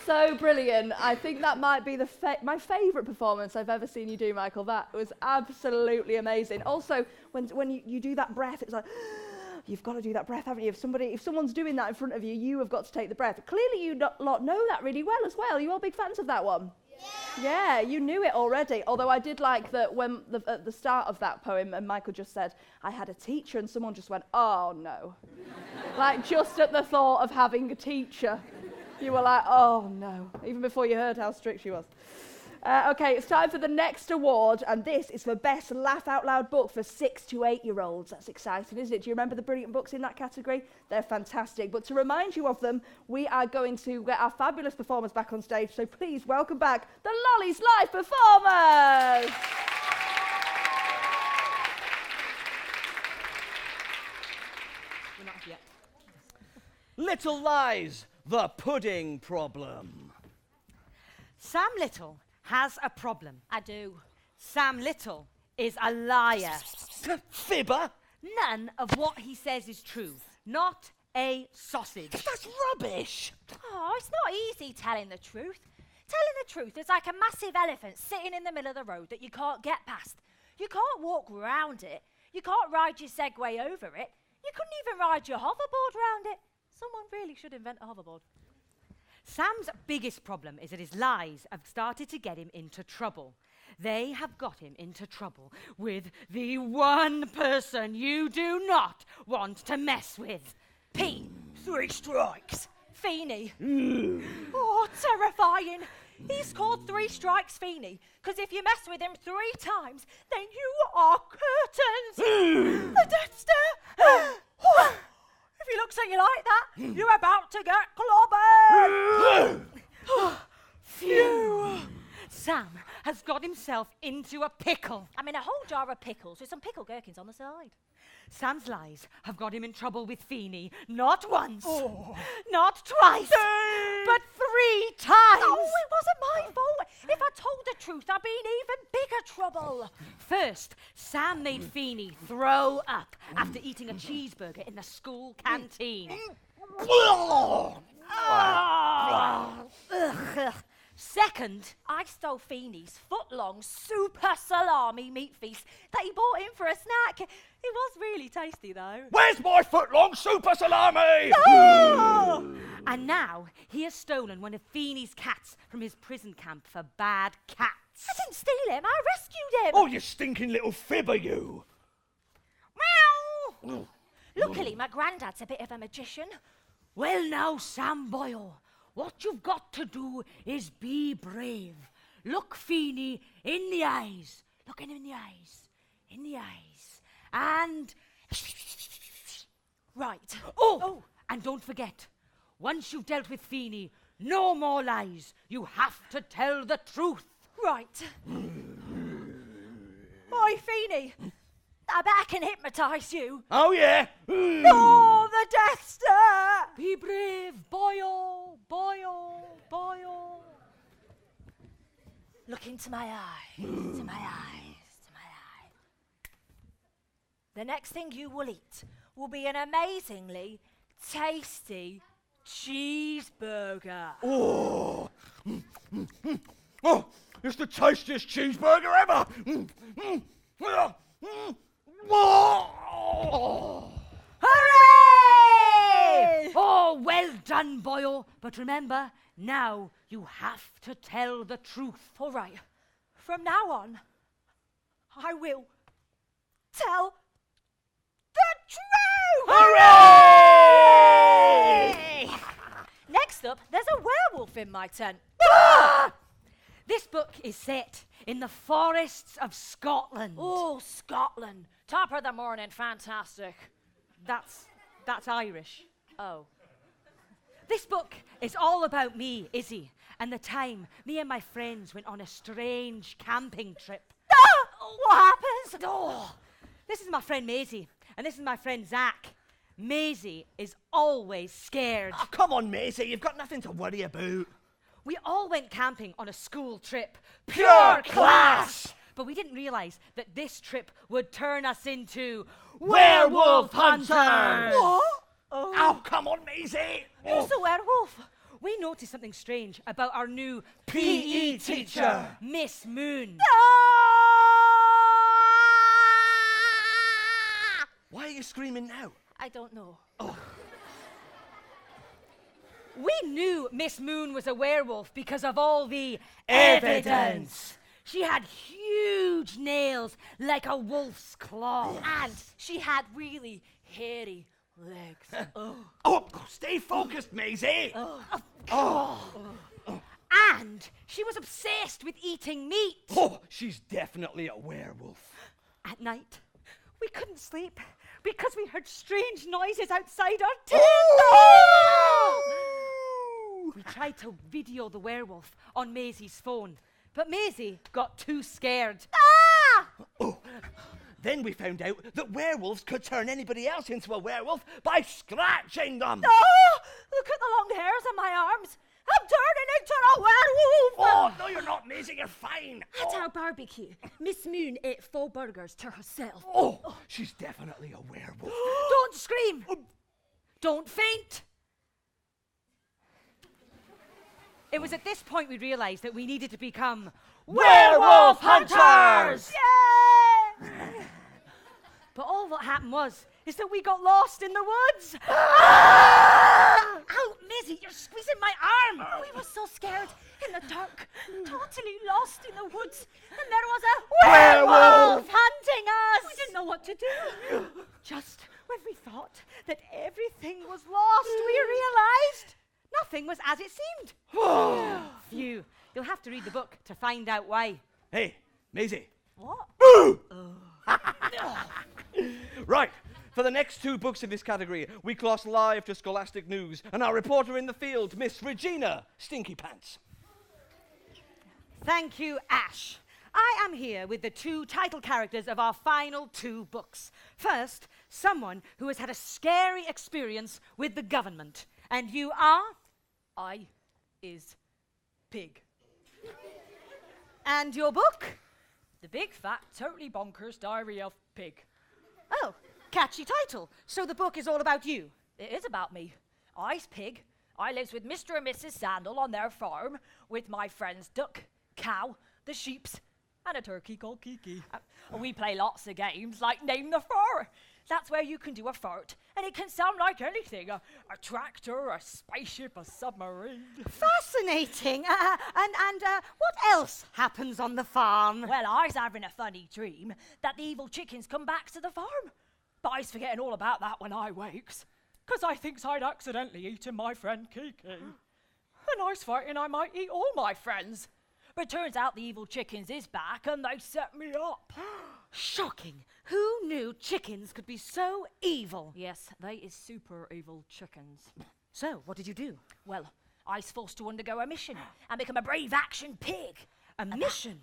So brilliant. I think that might be my favourite performance I've ever seen you do, Michael. That was absolutely amazing. Also, when you do that breath, it's like, you've got to do that breath, haven't you? If someone's doing that in front of you, you have got to take the breath. Clearly you lot know that really well as well. Are you all big fans of that one? Yeah, you knew it already. Although I did like that when at the start of that poem, and Michael just said, I had a teacher, and someone just went, oh no. Like just at the thought of having a teacher. You were like, oh no, even before you heard how strict she was. Okay, it's time for the next award, and this is for Best Laugh Out Loud Book for 6 to 8-year-olds. That's exciting, isn't it? Do you remember the brilliant books in that category? They're fantastic. But to remind you of them, we are going to get our fabulous performers back on stage, so please welcome back the Lollies live performers! We're not yet. Little Lies, the pudding problem. Sam Little has a problem. I do. Sam Little is a liar. Fibber? None of what he says is true. Not a sausage. That's rubbish. Oh, it's not easy telling the truth. Telling the truth is like a massive elephant sitting in the middle of the road that you can't get past. You can't walk round it. You can't ride your Segway over it. You couldn't even ride your hoverboard round it. Someone really should invent a hoverboard. Sam's biggest problem is that his lies have started to get him into trouble. They have got him into trouble with the one person you do not want to mess with. P. 3 strikes. Feeny. Oh, terrifying. He scored 3 strikes, Feeny, because if you mess with him 3 times, then you are curtains. The death stare. If he looks at you like that, you're about to get clobbered. Phew. Sam has got himself into a pickle. I'm in a whole jar of pickles with some pickle gherkins on the side. Sam's lies have got him in trouble with Feeny, not once, not twice, but 3 times. Oh, it wasn't my fault. If I told the truth, I'd be in even bigger trouble. First, Sam made Feeny throw up after eating a cheeseburger in the school canteen. Second, I stole Feeny's foot-long super salami meat feast that he bought in for a snack. It was really tasty, though. Where's my foot-long super salami? No! And now he has stolen one of Feeny's cats from his prison camp for bad cats. I didn't steal him. I rescued him. Oh, you stinking little fibber, you. Meow! Luckily, my granddad's a bit of a magician. Well now, Sam Boyle, What you've got to do is be brave. Look Feeny in the eyes. Look him in the eyes. In the eyes. And... Right. Oh! And don't forget, once you've dealt with Feeny, no more lies. You have to tell the truth. Right. Oi, Feeny. I bet I can hypnotise you. Oh, yeah. Oh, the Death Star! Be brave, boyo, boyo, boyo. Look into my eyes, to my eyes, to my eyes. The next thing you will eat will be an amazingly tasty cheeseburger. Oh, it's the tastiest cheeseburger ever. Hooray! Oh, well done, boyo. But remember, now you have to tell the truth. All right. From now on, I will tell the truth! Hooray! Next up, there's a werewolf in my tent. Ah! This book is set in the forests of Scotland. Oh, Scotland. Top of the morning, fantastic. That's Irish. Oh. This book is all about me, Izzy, and the time me and my friends went on a strange camping trip. Ah! What happens? Oh, this is my friend Maisie, and this is my friend Zach. Maisie is always scared. Oh, come on, Maisie, you've got nothing to worry about. We all went camping on a school trip. Pure class! But we didn't realise that this trip would turn us into Werewolf hunters! What? Oh, come on, Maisie! Who's the werewolf? We noticed something strange about our new PE teacher. Miss Moon. Why are you screaming now? I don't know. We knew Miss Moon was a werewolf because of all the Evidence. She had huge nails like a wolf's claw. And she had really hairy legs. Oh, stay focused, Maisie! And she was obsessed with eating meat. Oh, she's definitely a werewolf. At night, we couldn't sleep because we heard strange noises outside our tent. We tried to video the werewolf on Maisie's phone, but Maisie got too scared. Oh, then we found out that werewolves could turn anybody else into a werewolf by scratching them. Oh, look at the long hairs on my arms. I'm turning into a werewolf. Oh, no, you're not, Maisie, you're fine. At our barbecue, Miss Moon ate 4 burgers to herself. Oh, she's definitely a werewolf. Don't scream. Don't faint. It was at this point we realised that we needed to become Werewolf hunters! But all that happened is that we got lost in the woods. Ow, Maisie, you're squeezing my arm. We were so scared in the dark, totally lost in the woods. And there was a Werewolf hunting us. We didn't know what to do. Just when we thought that everything was lost, we realised nothing was as it seemed. Phew. You'll have to read the book to find out why. Hey, Maisie. What? Right, for the next 2 books in this category, we cross live to Scholastic News and our reporter in the field, Miss Regina Stinky Pants. Thank you, Ash. I am here with the 2 title characters of our final 2 books. First, someone who has had a scary experience with the government. And you are? I is pig. And your book? The Big Fat Totally Bonkers Diary of Pig. Oh, catchy title. So the book is all about you. It is about me. I's pig. I lives with Mr. and Mrs. Sandal on their farm with my friends Duck, Cow, the sheeps, and a turkey called Kiki. We play lots of games like Name the Fur. That's where you can do a fart, and it can sound like anything. A tractor, a spaceship, a submarine. Fascinating. And what else happens on the farm? Well, I's having a funny dream that the evil chickens come back to the farm. But I's forgetting all about that when I wakes, 'cause I thinks I'd accidentally eaten my friend Kiki. A nice fighting, I might eat all my friends. But turns out the evil chickens is back and they set me up. Shocking. Who knew chickens could be so evil? Yes, they is super evil chickens. So, what did you do? Well, I was forced to undergo a mission and become a brave action pig. A mission?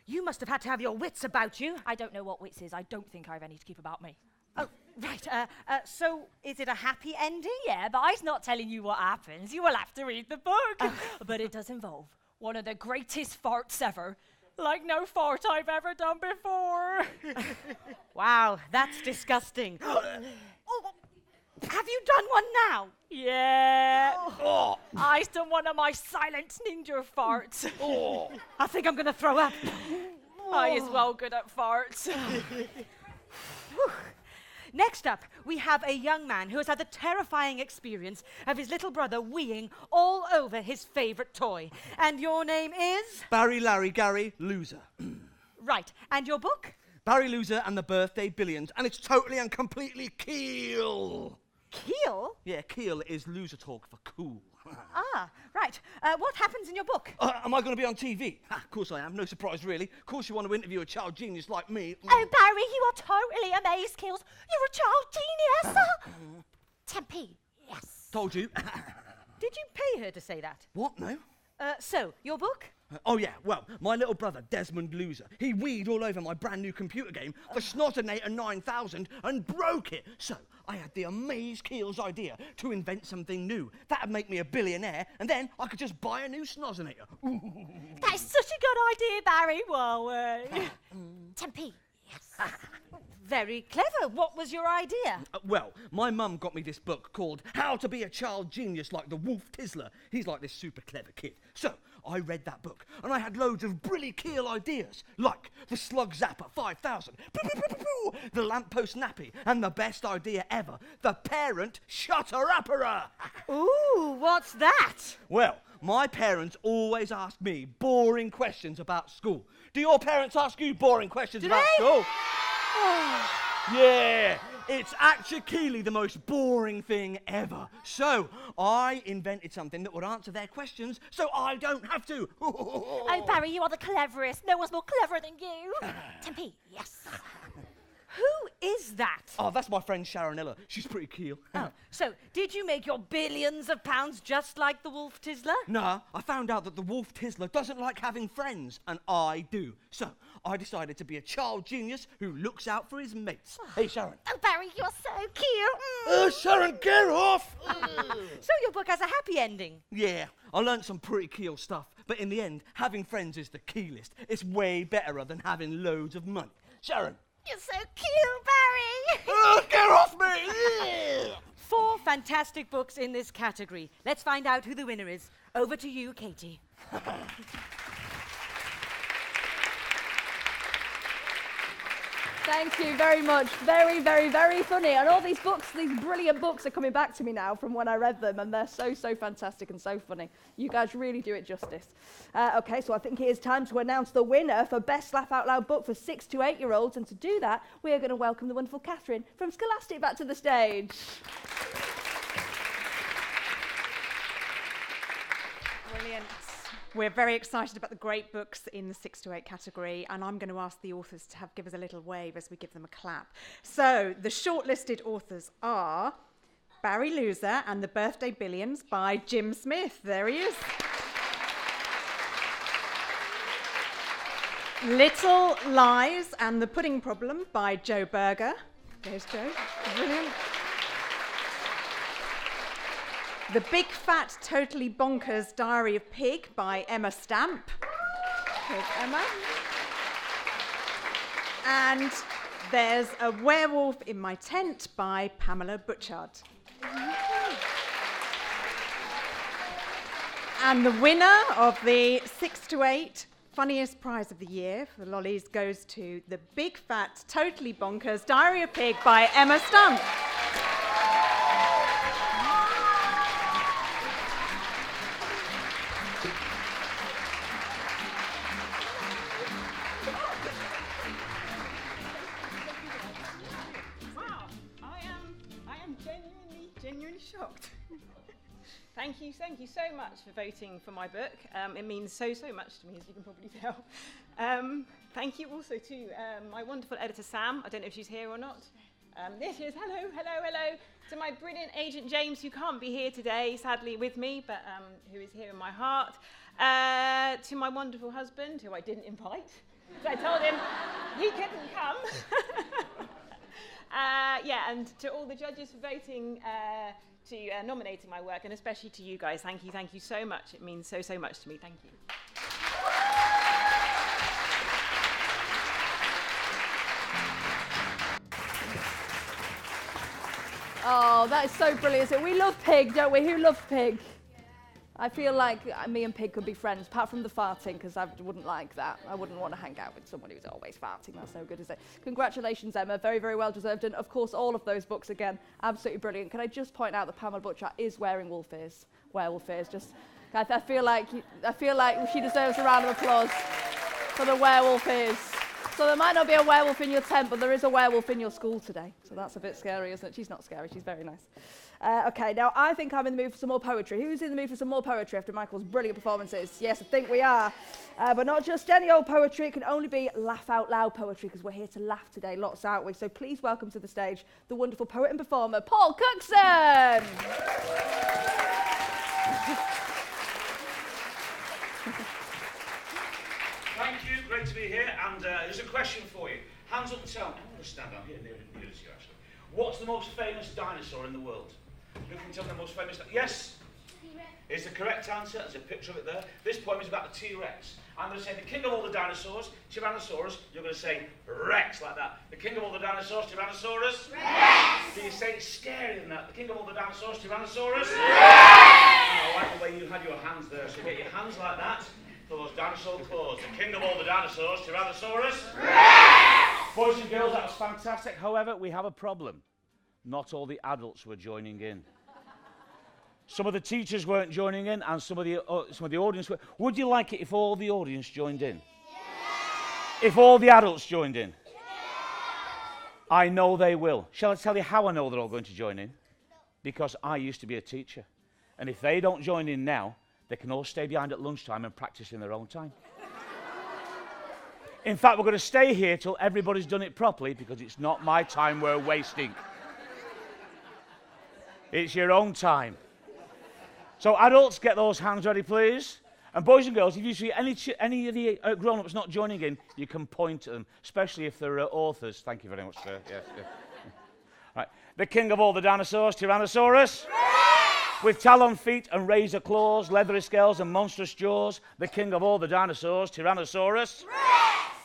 You must have had to have your wits about you. I don't know what wits is. I don't think I've any to keep about me. Oh, right. So, is it a happy ending? Yeah, but I'm not telling you what happens. You will have to read the book. But it does involve one of the greatest farts ever. Like no fart I've ever done before. Wow, that's disgusting. Have you done one now? Yeah. I've done one of my silent ninja farts. I think I'm going to throw up. I is well good at farts. Next up, we have a young man who has had the terrifying experience of his little brother weeing all over his favourite toy. And your name is? Barry, Larry, Gary, Loser. Right. And your book? Barry Loser and the Birthday Billions. And it's totally and completely keel. Keel? Yeah, keel is loser talk for cool. Right. What happens in your book? Am I going to be on TV? Of course I am. No surprise, really. Of course you want to interview a child genius like me. Oh, Barry, you are totally amazed, Kills. You're a child genius. Tempe, yes. Told you. Did you pay her to say that? What? No? So, your book? Oh, yeah. Well, my little brother, Desmond Loser, he weed all over my brand new computer game, the Snotonator 9000, and broke it. So, I had the Amaze Keels idea to invent something new. That'd make me a billionaire, and then I could just buy a new Snotonator. That is such a good idea, Barry. Well, Tempe, yes. Very clever. What was your idea? Well, my mum got me this book called How to Be a Child Genius Like the Wolf Tizzler. He's like this super clever kid. So, I read that book, and I had loads of brilly keel ideas, like the Slug Zapper 5000, the Lamppost Nappy, and the best idea ever, the Parent Shutter-Upperer. Ooh, what's that? Well, my parents always ask me boring questions about school. Do your parents ask you boring questions about school? Yeah, it's actually the most boring thing ever. So, I invented something that would answer their questions so I don't have to. Oh, Barry, you are the cleverest. No one's more clever than you. Tempe, yes. Who is that? Oh, that's my friend Sharonella. She's pretty keel. So, did you make your billions of pounds just like the Wolf Tizzler? Nah, I found out that the Wolf Tizzler doesn't like having friends, and I do. So, I decided to be a child genius who looks out for his mates. Hey, Sharon. Oh, Barry, you're so cute. Sharon, get off! So your book has a happy ending? Yeah, I learnt some pretty keel stuff, but in the end, having friends is the keelest. It's way betterer than having loads of money. Sharon. You're so cute, Barry. Get off me! 4 fantastic books in this category. Let's find out who the winner is. Over to you, Katie. Thank you very much. Very, very, very funny. And all these books, these brilliant books are coming back to me now from when I read them, and they're so, so fantastic and so funny. You guys really do it justice. Okay, so I think it is time to announce the winner for Best Laugh Out Loud book for 6 to 8-year-olds. And to do that, we are going to welcome the wonderful Catherine from Scholastic back to the stage. Brilliant. We're very excited about the great books in the 6 to 8 category, and I'm going to ask the authors to give us a little wave as we give them a clap. So, the shortlisted authors are Barry Loser and the Birthday Billions by Jim Smith. There he is. Little Lies and the Pudding Problem by Joe Berger. There's Joe. Brilliant. The Big Fat Totally Bonkers Diary of Pig by Emma Stamp. Here's Emma. And there's A Werewolf in My Tent by Pamela Butchard. And the winner of the 6 to 8 funniest prize of the year for the Lollies goes to The Big Fat Totally Bonkers Diary of Pig by Emma Stamp. Wow, I am genuinely shocked. Thank you so much for voting for my book. It means so much to me, as you can probably tell. Thank you also to my wonderful editor, Sam. I don't know if she's here or not. There she is. Hello. To my brilliant agent, James, who can't be here today, sadly, with me, but who is here in my heart. To my wonderful husband, who I didn't invite. So I told him he couldn't come. And to all the judges for voting, nominating my work, and especially to you guys. Thank you so much. It means so much to me. Thank you. Oh, that is so brilliant. We love Pig, don't we? Who loves Pig? I feel like me and Pig could be friends, apart from the farting, because I wouldn't like that. I wouldn't want to hang out with someone who's always farting. That's no good, is it? Congratulations, Emma. Very, very well deserved. And, of course, all of those books, again, absolutely brilliant. Can I just point out that Pamela Butcher is wearing werewolf ears. I feel like she deserves a round of applause for the werewolf ears. So there might not be a werewolf in your tent, but there is a werewolf in your school today. So that's a bit scary, isn't it? She's not scary. She's very nice. Okay, now I think I'm in the mood for some more poetry. Who's in the mood for some more poetry after Michael's brilliant performances? Yes, I think we are. But not just any old poetry. It can only be laugh out loud poetry, because we're here to laugh today, lots, aren't we? So please welcome to the stage the wonderful poet and performer, Paul Cookson. Thank you, great to be here, and there's a question for you. Hands up and tell me. I'm going to stand down here near to you, actually. What's the most famous dinosaur in the world? Who can tell me the most famous dinosaur? Yes? T-Rex. Is the correct answer. There's a picture of it there. This poem is about the T-Rex. I'm going to say the king of all the dinosaurs, Tyrannosaurus. You're going to say Rex, like that. The king of all the dinosaurs, Tyrannosaurus. Rex! Do you say it's scarier than that? The king of all the dinosaurs, Tyrannosaurus. Rex! I like the way you had your hands there, so get your hands like that. For those dinosaur claws. The king of all the dinosaurs, Tyrannosaurus. Rex! Boys and girls, that was fantastic. However, we have a problem. Not all the adults were joining in. Some of the teachers weren't joining in, and some of the audience were. Would you like it if all the audience joined in? Yeah. If all the adults joined in? Yeah. I know they will. Shall I tell you how I know they're all going to join in? Because I used to be a teacher. And if they don't join in now, they can all stay behind at lunchtime and practice in their own time. In fact, we're going to stay here till everybody's done it properly, because it's not my time we're wasting. It's your own time. So adults, get those hands ready, please. And boys and girls, if you see any of the grown-ups not joining in, you can point at them, especially if they're authors. Thank you very much, sir. Yes. Right. The king of all the dinosaurs, Tyrannosaurus. With talon feet and razor claws, leathery scales and monstrous jaws, the king of all the dinosaurs, Tyrannosaurus.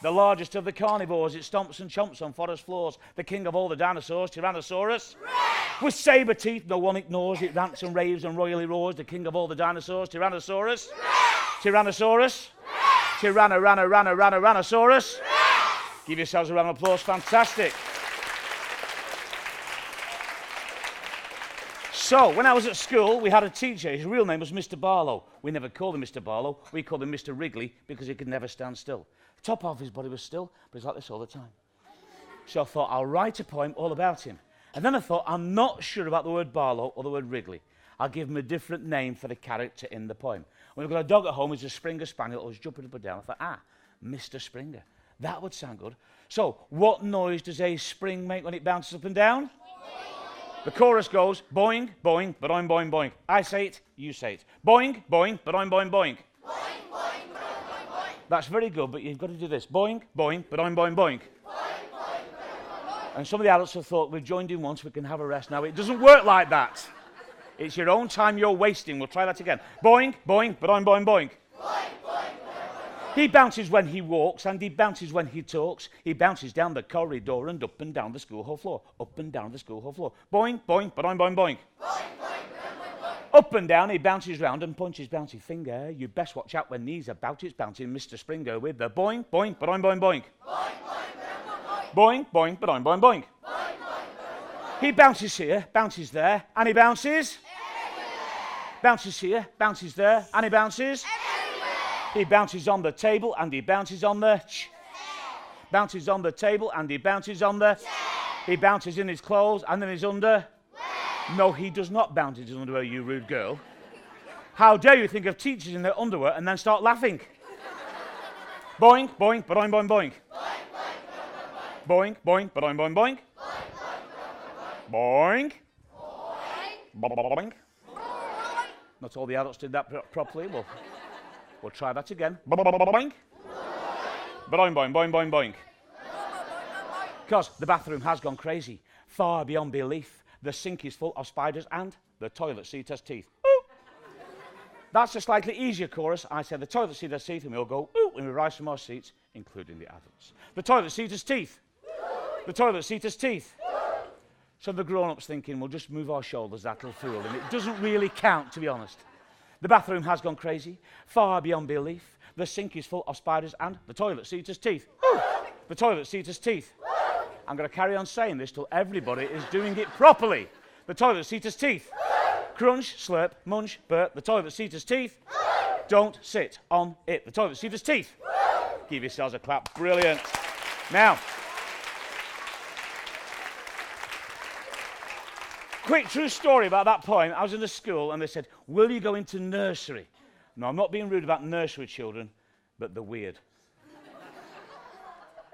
The largest of the carnivores, it stomps and chomps on forest floors, the king of all the dinosaurs, Tyrannosaurus. With saber teeth, no one ignores, it rants and raves and royally roars, the king of all the dinosaurs, Tyrannosaurus. Tyrannosaurus. Tyrannosaurus. Give yourselves a round of applause, fantastic. So, when I was at school, we had a teacher. His real name was Mr. Barlow. We never called him Mr. Barlow. We called him Mr. Wrigley because he could never stand still. The top half of his body was still, but he's like this all the time. So I thought, I'll write a poem all about him. And then I thought, I'm not sure about the word Barlow or the word Wrigley. I'll give him a different name for the character in the poem. When we've got a dog at home, it's a Springer Spaniel, always jumping up and down. I thought, Mr. Springer. That would sound good. So, what noise does a spring make when it bounces up and down? The chorus goes, boing, boing, ba-doing, boing, boing. I say it, you say it. Boing, boing, ba-doing, boing, boing. Boing, boing, ba-doing, boing, boing. That's very good, but you've got to do this. Boing, boing, ba-doing, boing, boing. Boing, boing, ba-doing, boing. And some of the adults have thought, we've joined in once, we can have a rest now. It doesn't work like that. It's your own time you're wasting. We'll try that again. Boing, boing, ba-doing, boing, boing. Boing, boing. He bounces when he walks, and he bounces when he talks. He bounces down the corridor and up and down the school hall floor. Up and down the school hall floor. Boing, boing, ba-doing, boing, boing. Boing, boing, boing, boing. Up and down, he bounces round and punches bouncy finger. You best watch out when he's about. It's bouncing Mr. Springer with the boing, boing, ba-doing, boing, boing. Boing, boing, ba-doing, boing, boing. He bounces here, bounces there, and he bounces. Everywhere. Bounces here, bounces there, and he bounces. He bounces on the table and he bounces on the chair. Bounces on the table and he bounces on the chair. He bounces in his clothes and in his underwear. No, he does not bounce in his underwear, you rude girl. How dare you think of teachers in their underwear and then start laughing? Boing, boing, boing, boing, boing. Boing, boing, boing, boing, boing. Boing. Boing. Not all the adults did that properly. We'll try that again. Boing. Boing, boing, boing, boing, boing. Because the bathroom has gone crazy. Far beyond belief. The sink is full of spiders and the toilet seat has teeth. Ooh. That's a slightly easier chorus. I said the toilet seat has teeth and we all go, ooh, and we rise from our seats, including the adults. The toilet seat has teeth. The toilet seat has teeth. So the grown-ups thinking, we'll just move our shoulders, that'll fool them. It doesn't really count, to be honest. The bathroom has gone crazy, far beyond belief. The sink is full of spiders and the toilet seat has teeth. Ooh. The toilet seat has teeth. I'm going to carry on saying this till everybody is doing it properly. The toilet seat has teeth. Crunch, slurp, munch, burp. The toilet seat has teeth. Don't sit on it. The toilet seat has teeth. Give yourselves a clap. Brilliant. Now, quick true story about that poem. I was in a school and they said, will you go into nursery? No, I'm not being rude about nursery children, but they're weird.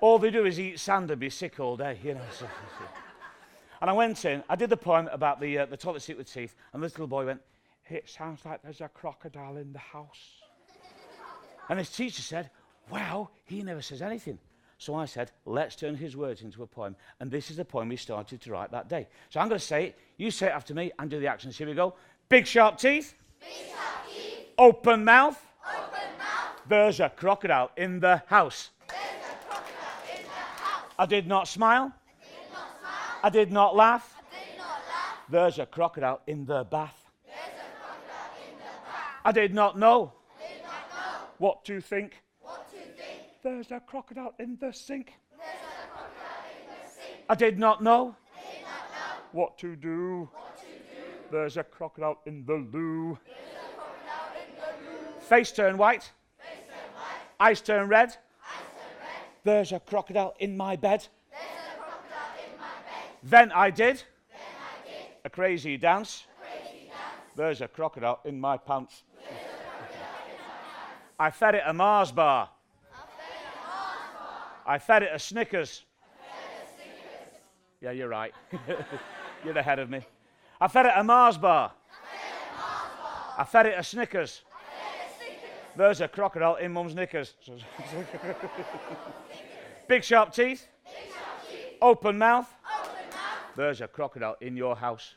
All they do is eat sand and be sick all day, you know. And I went in, I did the poem about the toilet seat with teeth, and this little boy went, it sounds like there's a crocodile in the house. And his teacher said, wow, he never says anything. So I said, let's turn his words into a poem. And this is the poem we started to write that day. So I'm going to say it, you say it after me, and do the actions. Here we go. Big sharp teeth. Big sharp teeth. Open mouth. Open mouth. There's a crocodile in the house. I did not smile. I did not laugh. There's a crocodile in the bath. I did not know what to think. There's a crocodile in the sink. I did not know what to do. There's a crocodile in the loo. Face turn white. Eyes turn red. There's a crocodile in my bed. Then I did a crazy dance. There's a crocodile in my pants. I fed it a Mars bar. I fed it a Snickers. Yeah, you're right. You're ahead of me. I fed it a Mars bar. I fed it a Snickers. There's a crocodile in Mum's knickers. Big sharp teeth. Open mouth. There's a crocodile in your house.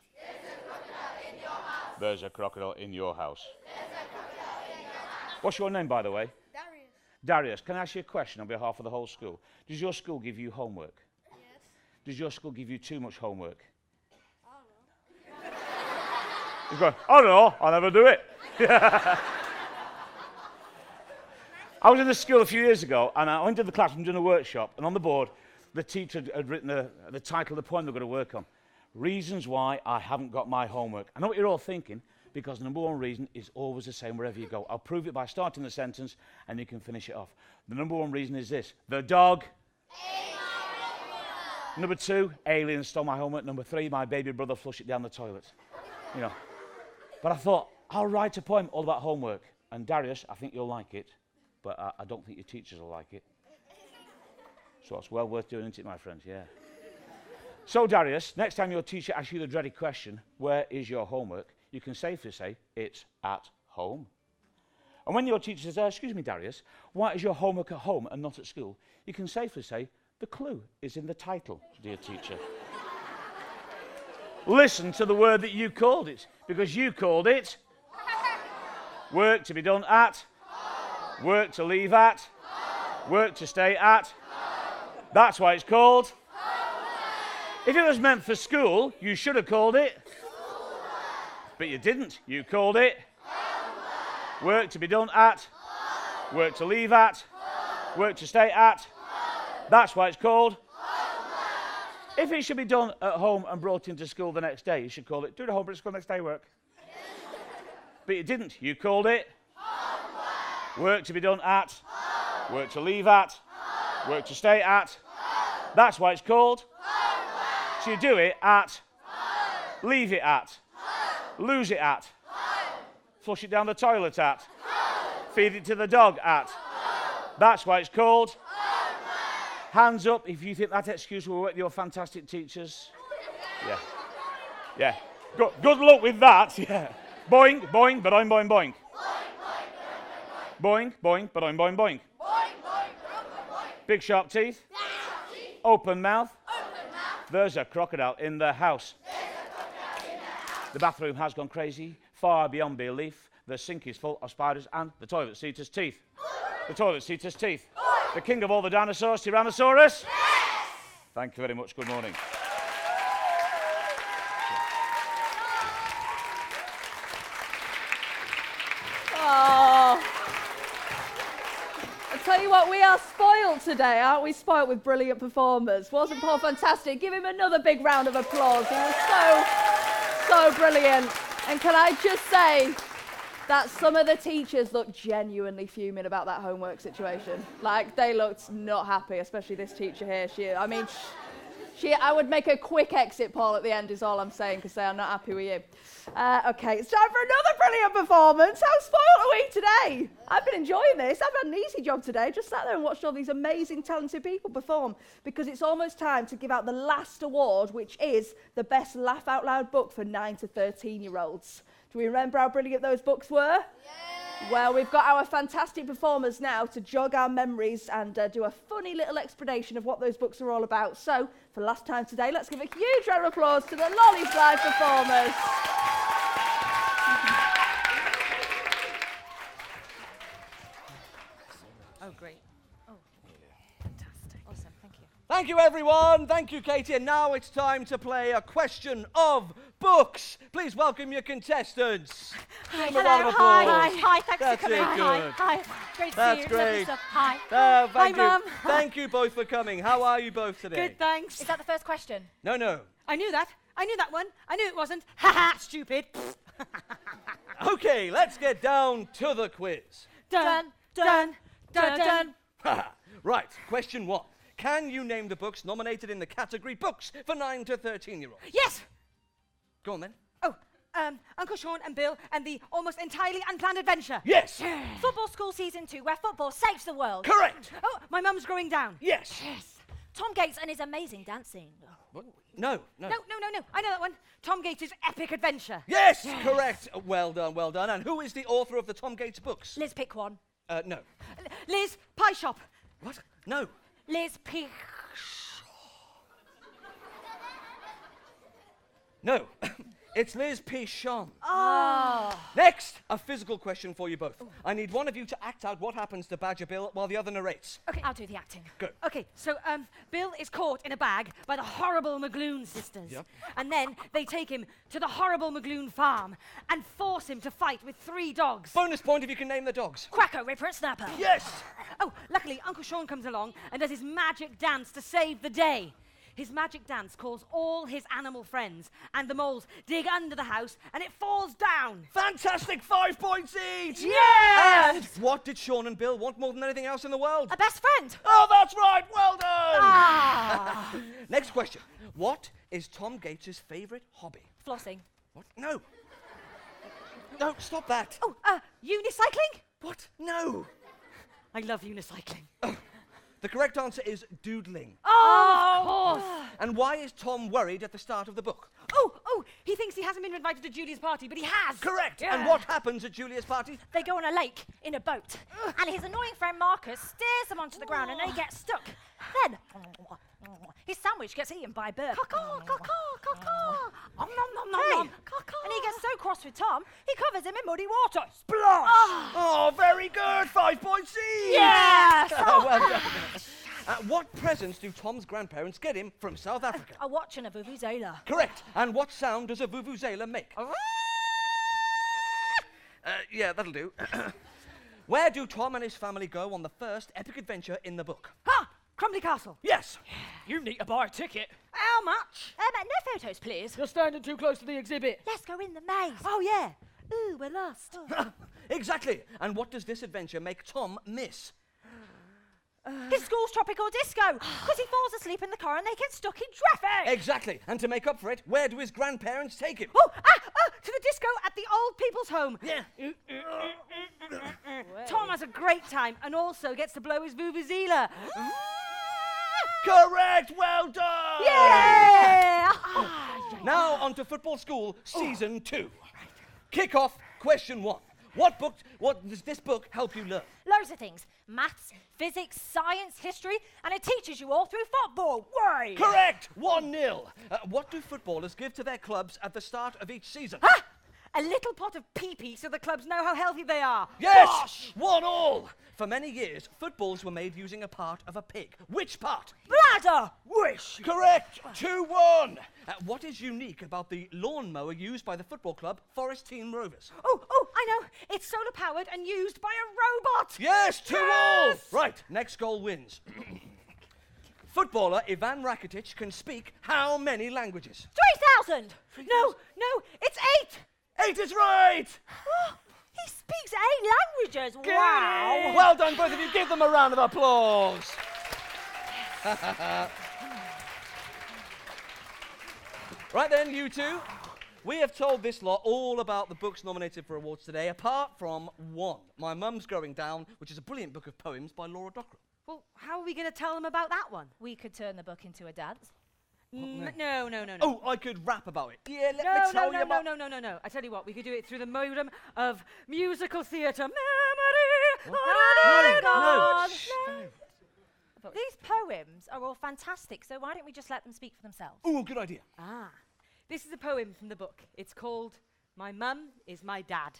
There's a crocodile in your house. What's your name, by the way? Darius. Darius, can I ask you a question on behalf of the whole school? Does your school give you homework? Yes. Does your school give you too much homework? I don't know. He's going, I don't know, I'll never do it. I was in the school a few years ago, and I went to the classroom doing a workshop, and on the board, the teacher had written the title of the poem they're going to work on. Reasons why I haven't got my homework. I know what you're all thinking, because the number one reason is always the same wherever you go. I'll prove it by starting the sentence, and you can finish it off. The number one reason is this. The dog. Number 2, aliens stole my homework. Number 3, my baby brother flushed it down the toilet. You know. But I thought, I'll write a poem all about homework. And Darius, I think you'll like it. But I don't think your teachers will like it. So it's well worth doing, isn't it, my friends? Yeah. So, Darius, next time your teacher asks you the dreaded question, where is your homework, you can safely say, it's at home. And when your teacher says, excuse me, Darius, why is your homework at home and not at school, you can safely say, the clue is in the title, dear teacher. Listen to the word that you called it, because you called it work to be done at, work to leave at, work to stay at. That's why it's called. If it was meant for school, you should have called it. But you didn't. You called it work to be done at, work to leave at, work to stay at. That's why it's called. If it should be done at home and brought into school the next day, you should call it do the homework at school next day work. But you didn't. You called it work to be done at, work to leave at, work to stay at. That's why it's called. So you do it at, leave it at, lose it at, Flush it down the toilet at? Home. Feed it to the dog at? Home. That's why it's called homework. Hands up if you think that excuse will work with your fantastic teachers. Yeah. Yeah. Good luck with that. Yeah. Boing, boing, but I'm boing, boing. Boing, boing, but I'm boing, boing. Big sharp teeth. Open mouth. There's a crocodile in the house. The bathroom has gone crazy, far beyond belief. The sink is full of spiders and the toilet seat has teeth. The toilet seat has teeth. The king of all the dinosaurs, Tyrannosaurus? Yes! Thank you very much. Good morning. Oh. I tell you what, we are spoiled today, aren't we? Spoiled with brilliant performers. Wasn't Paul fantastic? Give him another big round of applause. He was so brilliant. And can I just say that some of the teachers looked genuinely fuming about that homework situation. Like, they looked not happy, especially this teacher here. I would make a quick exit, Paul, at the end is all I'm saying, because they are not happy with you. Okay, it's time for another brilliant performance. How spoiled are we today? I've been enjoying this. I've had an easy job today. Just sat there and watched all these amazing, talented people perform, because it's almost time to give out the last award, which is the best laugh out loud book for 9 to 13-year-olds. Do we remember how brilliant those books were? Yeah. Well, we've got our fantastic performers now to jog our memories and do a funny little explanation of what those books are all about. So, for the last time today, let's give a huge round of applause to the Lollies live performers. Oh, great. Oh, fantastic. Awesome, thank you. Thank you, everyone. Thank you, Katie. And now it's time to play a question of books. Please welcome your contestants. Hi, Give them a round of hi, applause. hi, thanks That's for coming. it, good. Hi, great to That's see you. great. Lovely stuff. Hi. Thank you. Mum. Thank you both for coming. How are you both today? Good, thanks. Is that the first question? No. I knew that. I knew that one. I knew it wasn't. Ha ha, stupid. Okay, let's get down to the quiz. Dun, dun, dun, dun, dun. Right, question 1. Can you name the books nominated in the category Books for 9 to 13-year-olds? Yes. Go on then. Oh, Uncle Sean and Bill and the almost entirely unplanned adventure. Yes. Football School Season 2, where football saves the world. Correct. Oh, My Mum's Growing Down. Yes. Tom Gates and his amazing dancing. What? No. No. I know that one. Tom Gates' Epic Adventure. Yes, correct. Well done. And who is the author of the Tom Gates books? Liz, pick one. No. Liz, Pie Shop. What? No. Liz, pick. No. It's Liz Pichon. Oh. Next, a physical question for you both. I need one of you to act out what happens to Badger Bill while the other narrates. Okay, I'll do the acting. Good. Okay, so Bill is caught in a bag by the horrible McGloon sisters. Yep. And then they take him to the horrible McGloon farm and force him to fight with 3 dogs. Bonus point if you can name the dogs. Cracker, Ripper, and Snapper. Yes! Oh, luckily Uncle Sean comes along and does his magic dance to save the day. His magic dance calls all his animal friends, and the moles dig under the house, and it falls down. Fantastic, 5 points each! Yes! And what did Sean and Bill want more than anything else in the world? A best friend. Oh, that's right, well done! Ah. Next question. What is Tom Gates' favourite hobby? Flossing. What? No. No, stop that. Oh, unicycling? What? No. I love unicycling. The correct answer is doodling. Oh, of course. And why is Tom worried at the start of the book? Oh, he thinks he hasn't been invited to Julia's party, but he has. Correct. Yeah. And what happens at Julia's party? They go on a lake in a boat, and his annoying friend Marcus steers them onto the ground, and they get stuck. Then his sandwich gets eaten by a bird. Caw-caw, caw-caw, caw-caw. Om nom nom nom nom. And he gets so cross with Tom, he covers him in muddy water. Splash! Oh, very good. 5 points each. Yes! Well done. What presents do Tom's grandparents get him from South Africa? A watch and a vuvuzela. Correct. And what sound does a vuvuzela make? Yeah, that'll do. Where do Tom and his family go on the first epic adventure in the book? Ha! Crumbly Castle. Yes. You need to buy a ticket. How much? No photos, please. You're standing too close to the exhibit. Let's go in the maze. Oh, yeah. Ooh, we're lost. Exactly. And what does this adventure make Tom miss? His school's tropical disco, because he falls asleep in the car and they get stuck in traffic. Exactly. And to make up for it, where do his grandparents take him? To the disco at the old people's home. Yeah. Tom has a great time and also gets to blow his vuvuzela. Correct. Well done. Yeah! Now on to Football School Season 2. Kick off question 1. What does this book help you learn? Loads of things. Maths, physics, science, history, and it teaches you all through football. Why? Correct. 1-0. What do footballers give to their clubs at the start of each season? A little pot of pee-pee so the clubs know how healthy they are. Yes! Gosh! 1-1. For many years, footballs were made using a part of a pig. Which part? Bladder! Wish! Correct! 2-1. What is unique about the lawnmower used by the football club Forest Team Rovers? Oh, I know. It's solar-powered and used by a robot. Yes, 2-2. Yes! Right, next goal wins. Footballer Ivan Rakitic can speak how many languages? 3,000! No, it's 8! 8 is right! He speaks 8 languages. Wow! Well done, both of you. Give them a round of applause. Right then, you two. We have told this lot all about the books nominated for awards today, apart from one, My Mum's Growing Down, which is a brilliant book of poems by Laura Dockrell. Well, how are we going to tell them about that one? We could turn the book into a dance. No. Oh, I could rap about it. Yeah, let me tell you about... No. I tell you what, we could do it through the modem of musical theatre. No. These poems are all fantastic, so why don't we just let them speak for themselves? Oh, good idea. This is a poem from the book. It's called My Mum is My Dad.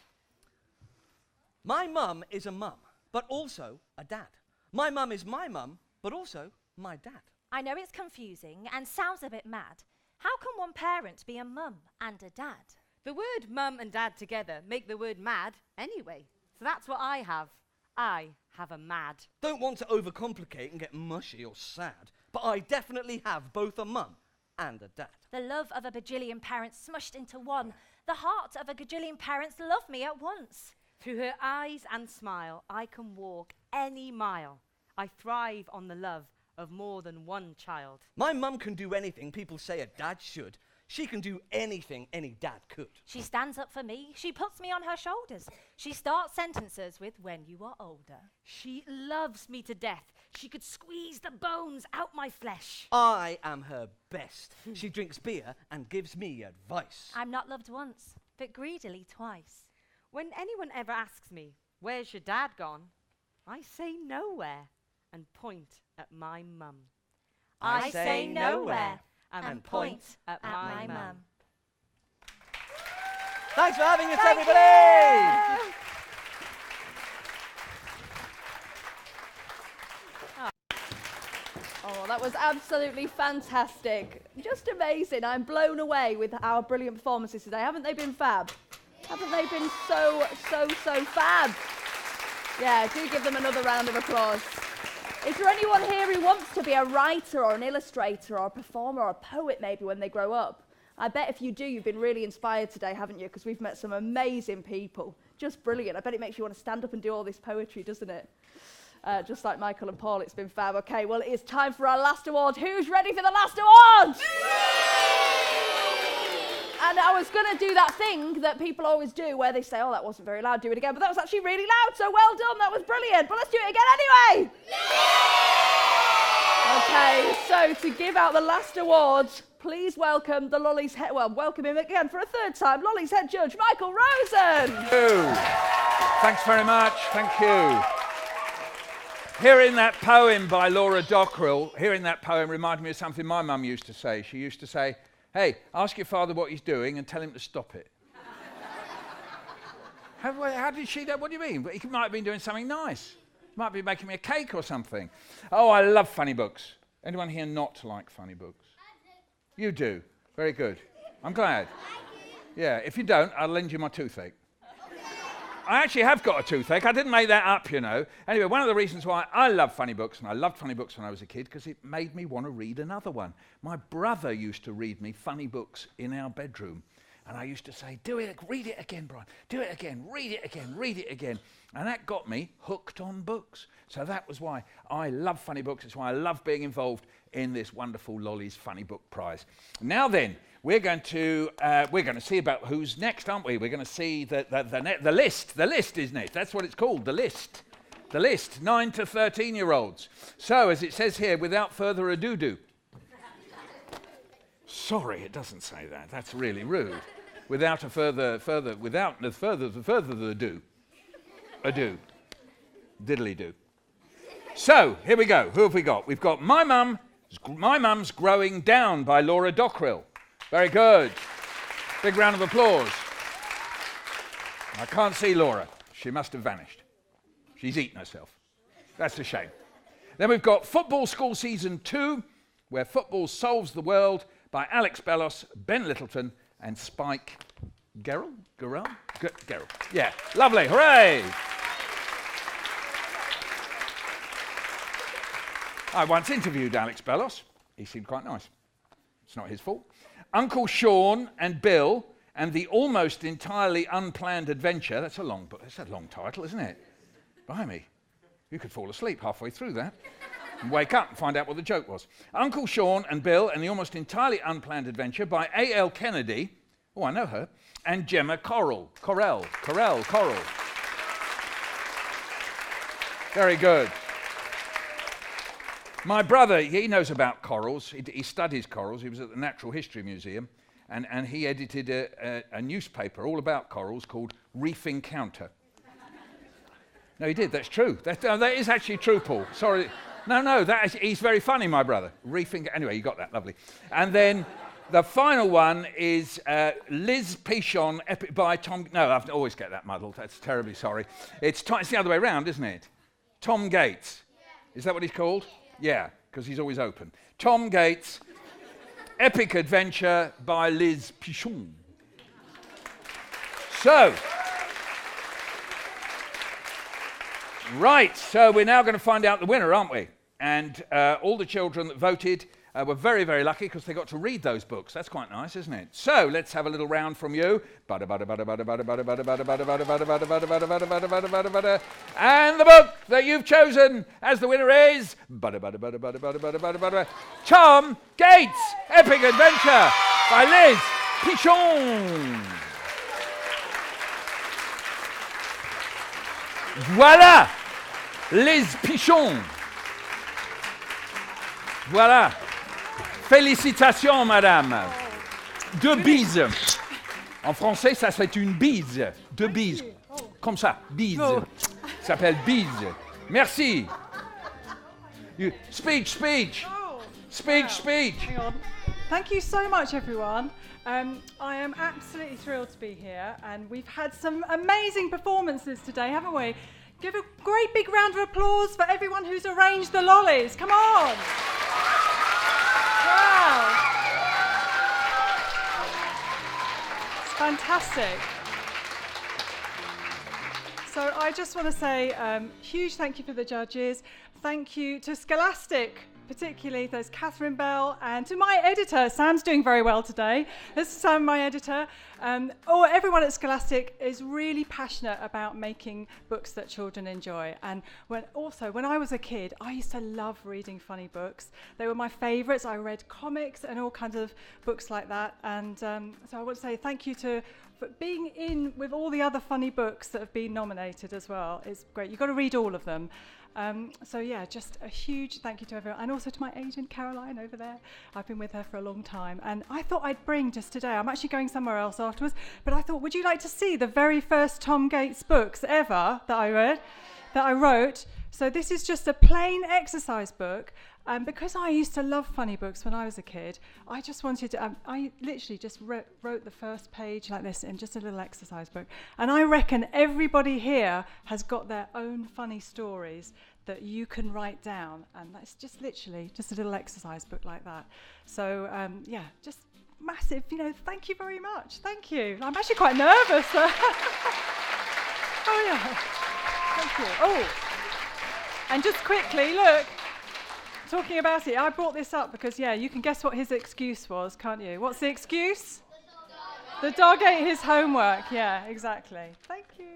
My mum is a mum, but also a dad. My mum is my mum, but also my dad. I know it's confusing and sounds a bit mad. How can one parent be a mum and a dad? The word mum and dad together make the word mad anyway. So that's what I have. I have a mad. Don't want to overcomplicate and get mushy or sad, but I definitely have both a mum and a dad. The love of a bajillion parents smushed into one. The heart of a gajillion parents love me at once. Through her eyes and smile, I can walk any mile. I thrive on the love of more than one child. My mum can do anything people say a dad should. She can do anything any dad could. She stands up for me. She puts me on her shoulders. She starts sentences with, when you are older. She loves me to death. She could squeeze the bones out my flesh. I am her best. She drinks beer and gives me advice. I'm not loved once, but greedily twice. When anyone ever asks me, where's your dad gone? I say nowhere and point at my mum. I say nowhere and point at my mum. Thanks for having us, everybody! Oh, that was absolutely fantastic. Just amazing. I'm blown away with our brilliant performances today. Haven't they been fab? Haven't they been so fab? Yeah, do give them another round of applause. Is there anyone here who wants to be a writer or an illustrator or a performer or a poet maybe when they grow up? I bet if you do, you've been really inspired today, haven't you? Because we've met some amazing people. Just brilliant. I bet it makes you want to stand up and do all this poetry, doesn't it? Just like Michael and Paul, it's been fab. Okay, well, it is time for our last award. Who's ready for the last award? And I was going to do that thing that people always do where they say, oh, that wasn't very loud, do it again. But that was actually really loud, so well done. That was brilliant. But let's do it again anyway. Okay, so to give out the last awards, please welcome the Lollies head, welcome him again for a third time, Lollies head judge, Michael Rosen. Thank you. Thanks very much. Thank you. Hearing that poem by Laura Dockrell, reminded me of something my mum used to say. She used to say, hey, ask your father what he's doing and tell him to stop it. How did she know? What do you mean? He might have been doing something nice. He might be making me a cake or something. Oh, I love funny books. Anyone here not like funny books? You do. Very good. I'm glad. Yeah, if you don't, I'll lend you my toothache. I actually have got a toothache. I didn't make that up, you know. Anyway, one of the reasons why I love funny books, and I loved funny books when I was a kid, because it made me want to read another one. My brother used to read me funny books in our bedroom. And I used to say, read it again, Brian. Do it again, read it again, read it again. And that got me hooked on books. So that was why I love funny books. It's why I love being involved in this wonderful Lollies Funny Book Prize. Now then, we're going to see about who's next, aren't we? We're going to see the list. The list is next. That's what it's called, the list. The list, 9 to 13-year-olds. So, as it says here, without further ado. Sorry, it doesn't say that. That's really rude. Without further ado. Ado. Diddly-do. So, here we go. Who have we got? We've got My Mum's Growing Down by Laura Dockrill. Very good. Big round of applause. I can't see Laura. She must have vanished. She's eaten herself. That's a shame. Then we've got Football School Season 2, Where Football Solves the World by Alex Bellos, Ben Littleton, and Spike Gerrell? Gerrell? Yeah, lovely, hooray! I once interviewed Alex Bellos. He seemed quite nice. It's not his fault. Uncle Sean and Bill and the Almost Entirely Unplanned Adventure. That's a long book. That's a long title, isn't it? Blimey. You could fall asleep halfway through that and wake up and find out what the joke was. Uncle Sean and Bill and the Almost Entirely Unplanned Adventure by A.L. Kennedy. Oh, I know her. And Gemma Correll. Very good. My brother, he knows about corals. He studies corals. He was at the Natural History Museum, and he edited a newspaper all about corals called Reef Encounter. No, he did. That's true. That is actually true, Paul. Sorry. No, he's very funny, my brother. Anyway, you got that. Lovely. And then the final one is Liz Pichon by Tom... No, I always get that muddled. That's terribly sorry. It's the other way around, isn't it? Tom Gates. Yeah. Is that what he's called? Yeah, because he's always open. Tom Gates, Epic Adventure by Liz Pichon. So, right, so we're now going to find out the winner, aren't we? And all the children that voted were very, very lucky because they got to read those books. That's quite nice, isn't it? So let's have a little round from you. And the book that you've chosen as the winner is Tom Gates, Epic Adventure by Liz Pichon. Voilà, Liz Pichon. Voilà. Félicitations, madame. Deux bises. En français, ça c'est une bise. Deux bises. Comme ça, bise. Ça s'appelle bise. Merci. Speech. Hang on. Thank you so much, everyone. I am absolutely thrilled to be here, and we've had some amazing performances today, haven't we? Give a great big round of applause for everyone who's arranged the Lollies. Come on. Wow. It's fantastic. So I just want to say huge thank you for the judges. Thank you to Scholastic, particularly there's Catherine Bell, and to my editor. Sam's doing very well today. This is Sam, my editor. Everyone at Scholastic is really passionate about making books that children enjoy. And when I was a kid, I used to love reading funny books. They were my favourites. I read comics and all kinds of books like that. And so I want to say thank you for being in with all the other funny books that have been nominated as well. It's great. You've got to read all of them. So yeah, just a huge thank you to everyone, and also to my agent Caroline over there. I've been with her for a long time, and I thought I'd bring just today, I'm actually going somewhere else afterwards, but I thought, would you like to see the very first Tom Gates books ever that I wrote? So this is just a plain exercise book, because I used to love funny books when I was a kid. I just wanted to, I literally just wrote the first page like this in just a little exercise book. And I reckon everybody here has got their own funny stories that you can write down. And that's just literally just a little exercise book like that. So yeah, just massive, thank you very much. Thank you. I'm actually quite nervous. Oh yeah, thank you. Oh, and just quickly, look. Talking about it, I brought this up because, you can guess what his excuse was, can't you? What's the excuse? The dog ate his homework. Yeah, exactly. Thank you.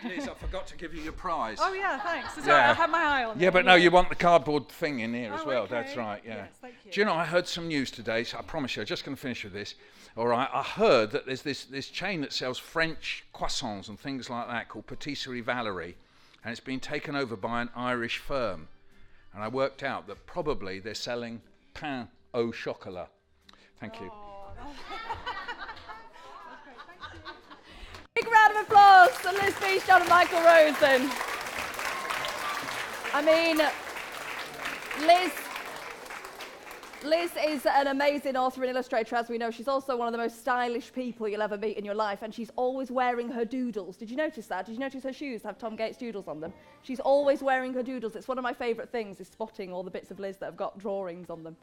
Liz, I forgot to give you your prize. Oh yeah, thanks. Sorry, Yeah. I had my eye on it. Yeah, but no, you want the cardboard thing in here as well. okay. That's right, yeah. Yes, thank you. Do you know, I heard some news today, so I promise you, I'm just going to finish with this. All right, I heard that there's this chain that sells French croissants and things like that called Patisserie Valerie, and it's been taken over by an Irish firm. And I worked out that probably they're selling pain au chocolat. Thank you. Big round of applause to Liz Beeston and Michael Rosen. I mean, Liz is an amazing author and illustrator, as we know. She's also one of the most stylish people you'll ever meet in your life, and she's always wearing her doodles. Did you notice that? Did you notice her shoes have Tom Gates doodles on them? She's always wearing her doodles. It's one of my favourite things, is spotting all the bits of Liz that have got drawings on them.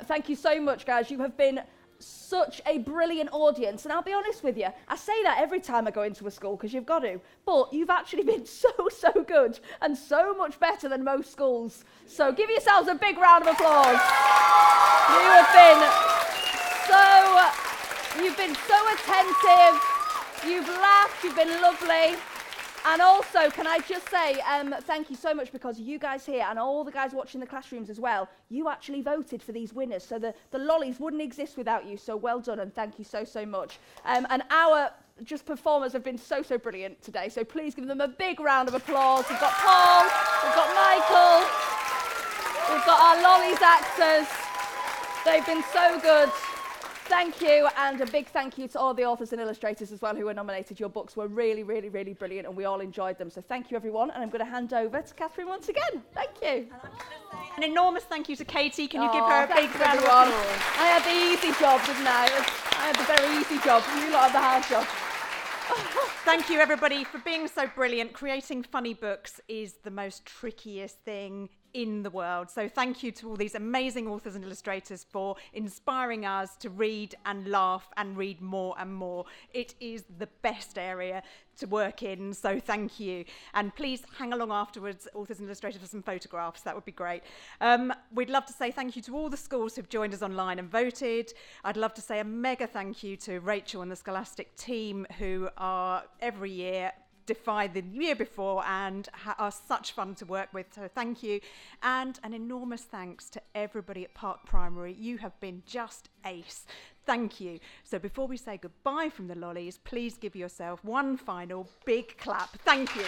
Thank you so much, guys. You have been such a brilliant audience, and I'll be honest with you, I say that every time I go into a school because you've got to, but you've actually been so good and so much better than most schools. So give yourselves a big round of applause. You've been so attentive, you've laughed, you've been lovely. And also, can I just say thank you so much, because you guys here and all the guys watching the classrooms as well, you actually voted for these winners. So the Lollies wouldn't exist without you. So well done, and thank you so much. And our performers have been so brilliant today. So please give them a big round of applause. We've got Paul, we've got Michael, we've got our Lollies actors. They've been so good. Thank you, and a big thank you to all the authors and illustrators as well who were nominated. Your books were really brilliant, and we all enjoyed them. So thank you, everyone, and I'm going to hand over to Catherine once again. Thank you. An enormous thank you to Katie. Can you give her a big round of everyone. applause? I had the easy job, didn't I? I had the very easy job. You lot had the hard job. Thank you, everybody, for being so brilliant. Creating funny books is the most trickiest thing in the world. So thank you to all these amazing authors and illustrators for inspiring us to read and laugh and read more and more. It is the best area to work in, so thank you. And please hang along afterwards, authors and illustrators, for some photographs. That would be great. We'd love to say thank you to all the schools who've joined us online and voted. I'd love to say a mega thank you to Rachel and the Scholastic team, who are every year defied the year before and are such fun to work with, so thank you. And an enormous thanks to everybody at Park Primary. You have been just ace. Thank you. So before we say goodbye from the Lollies, please give yourself one final big clap. Thank you.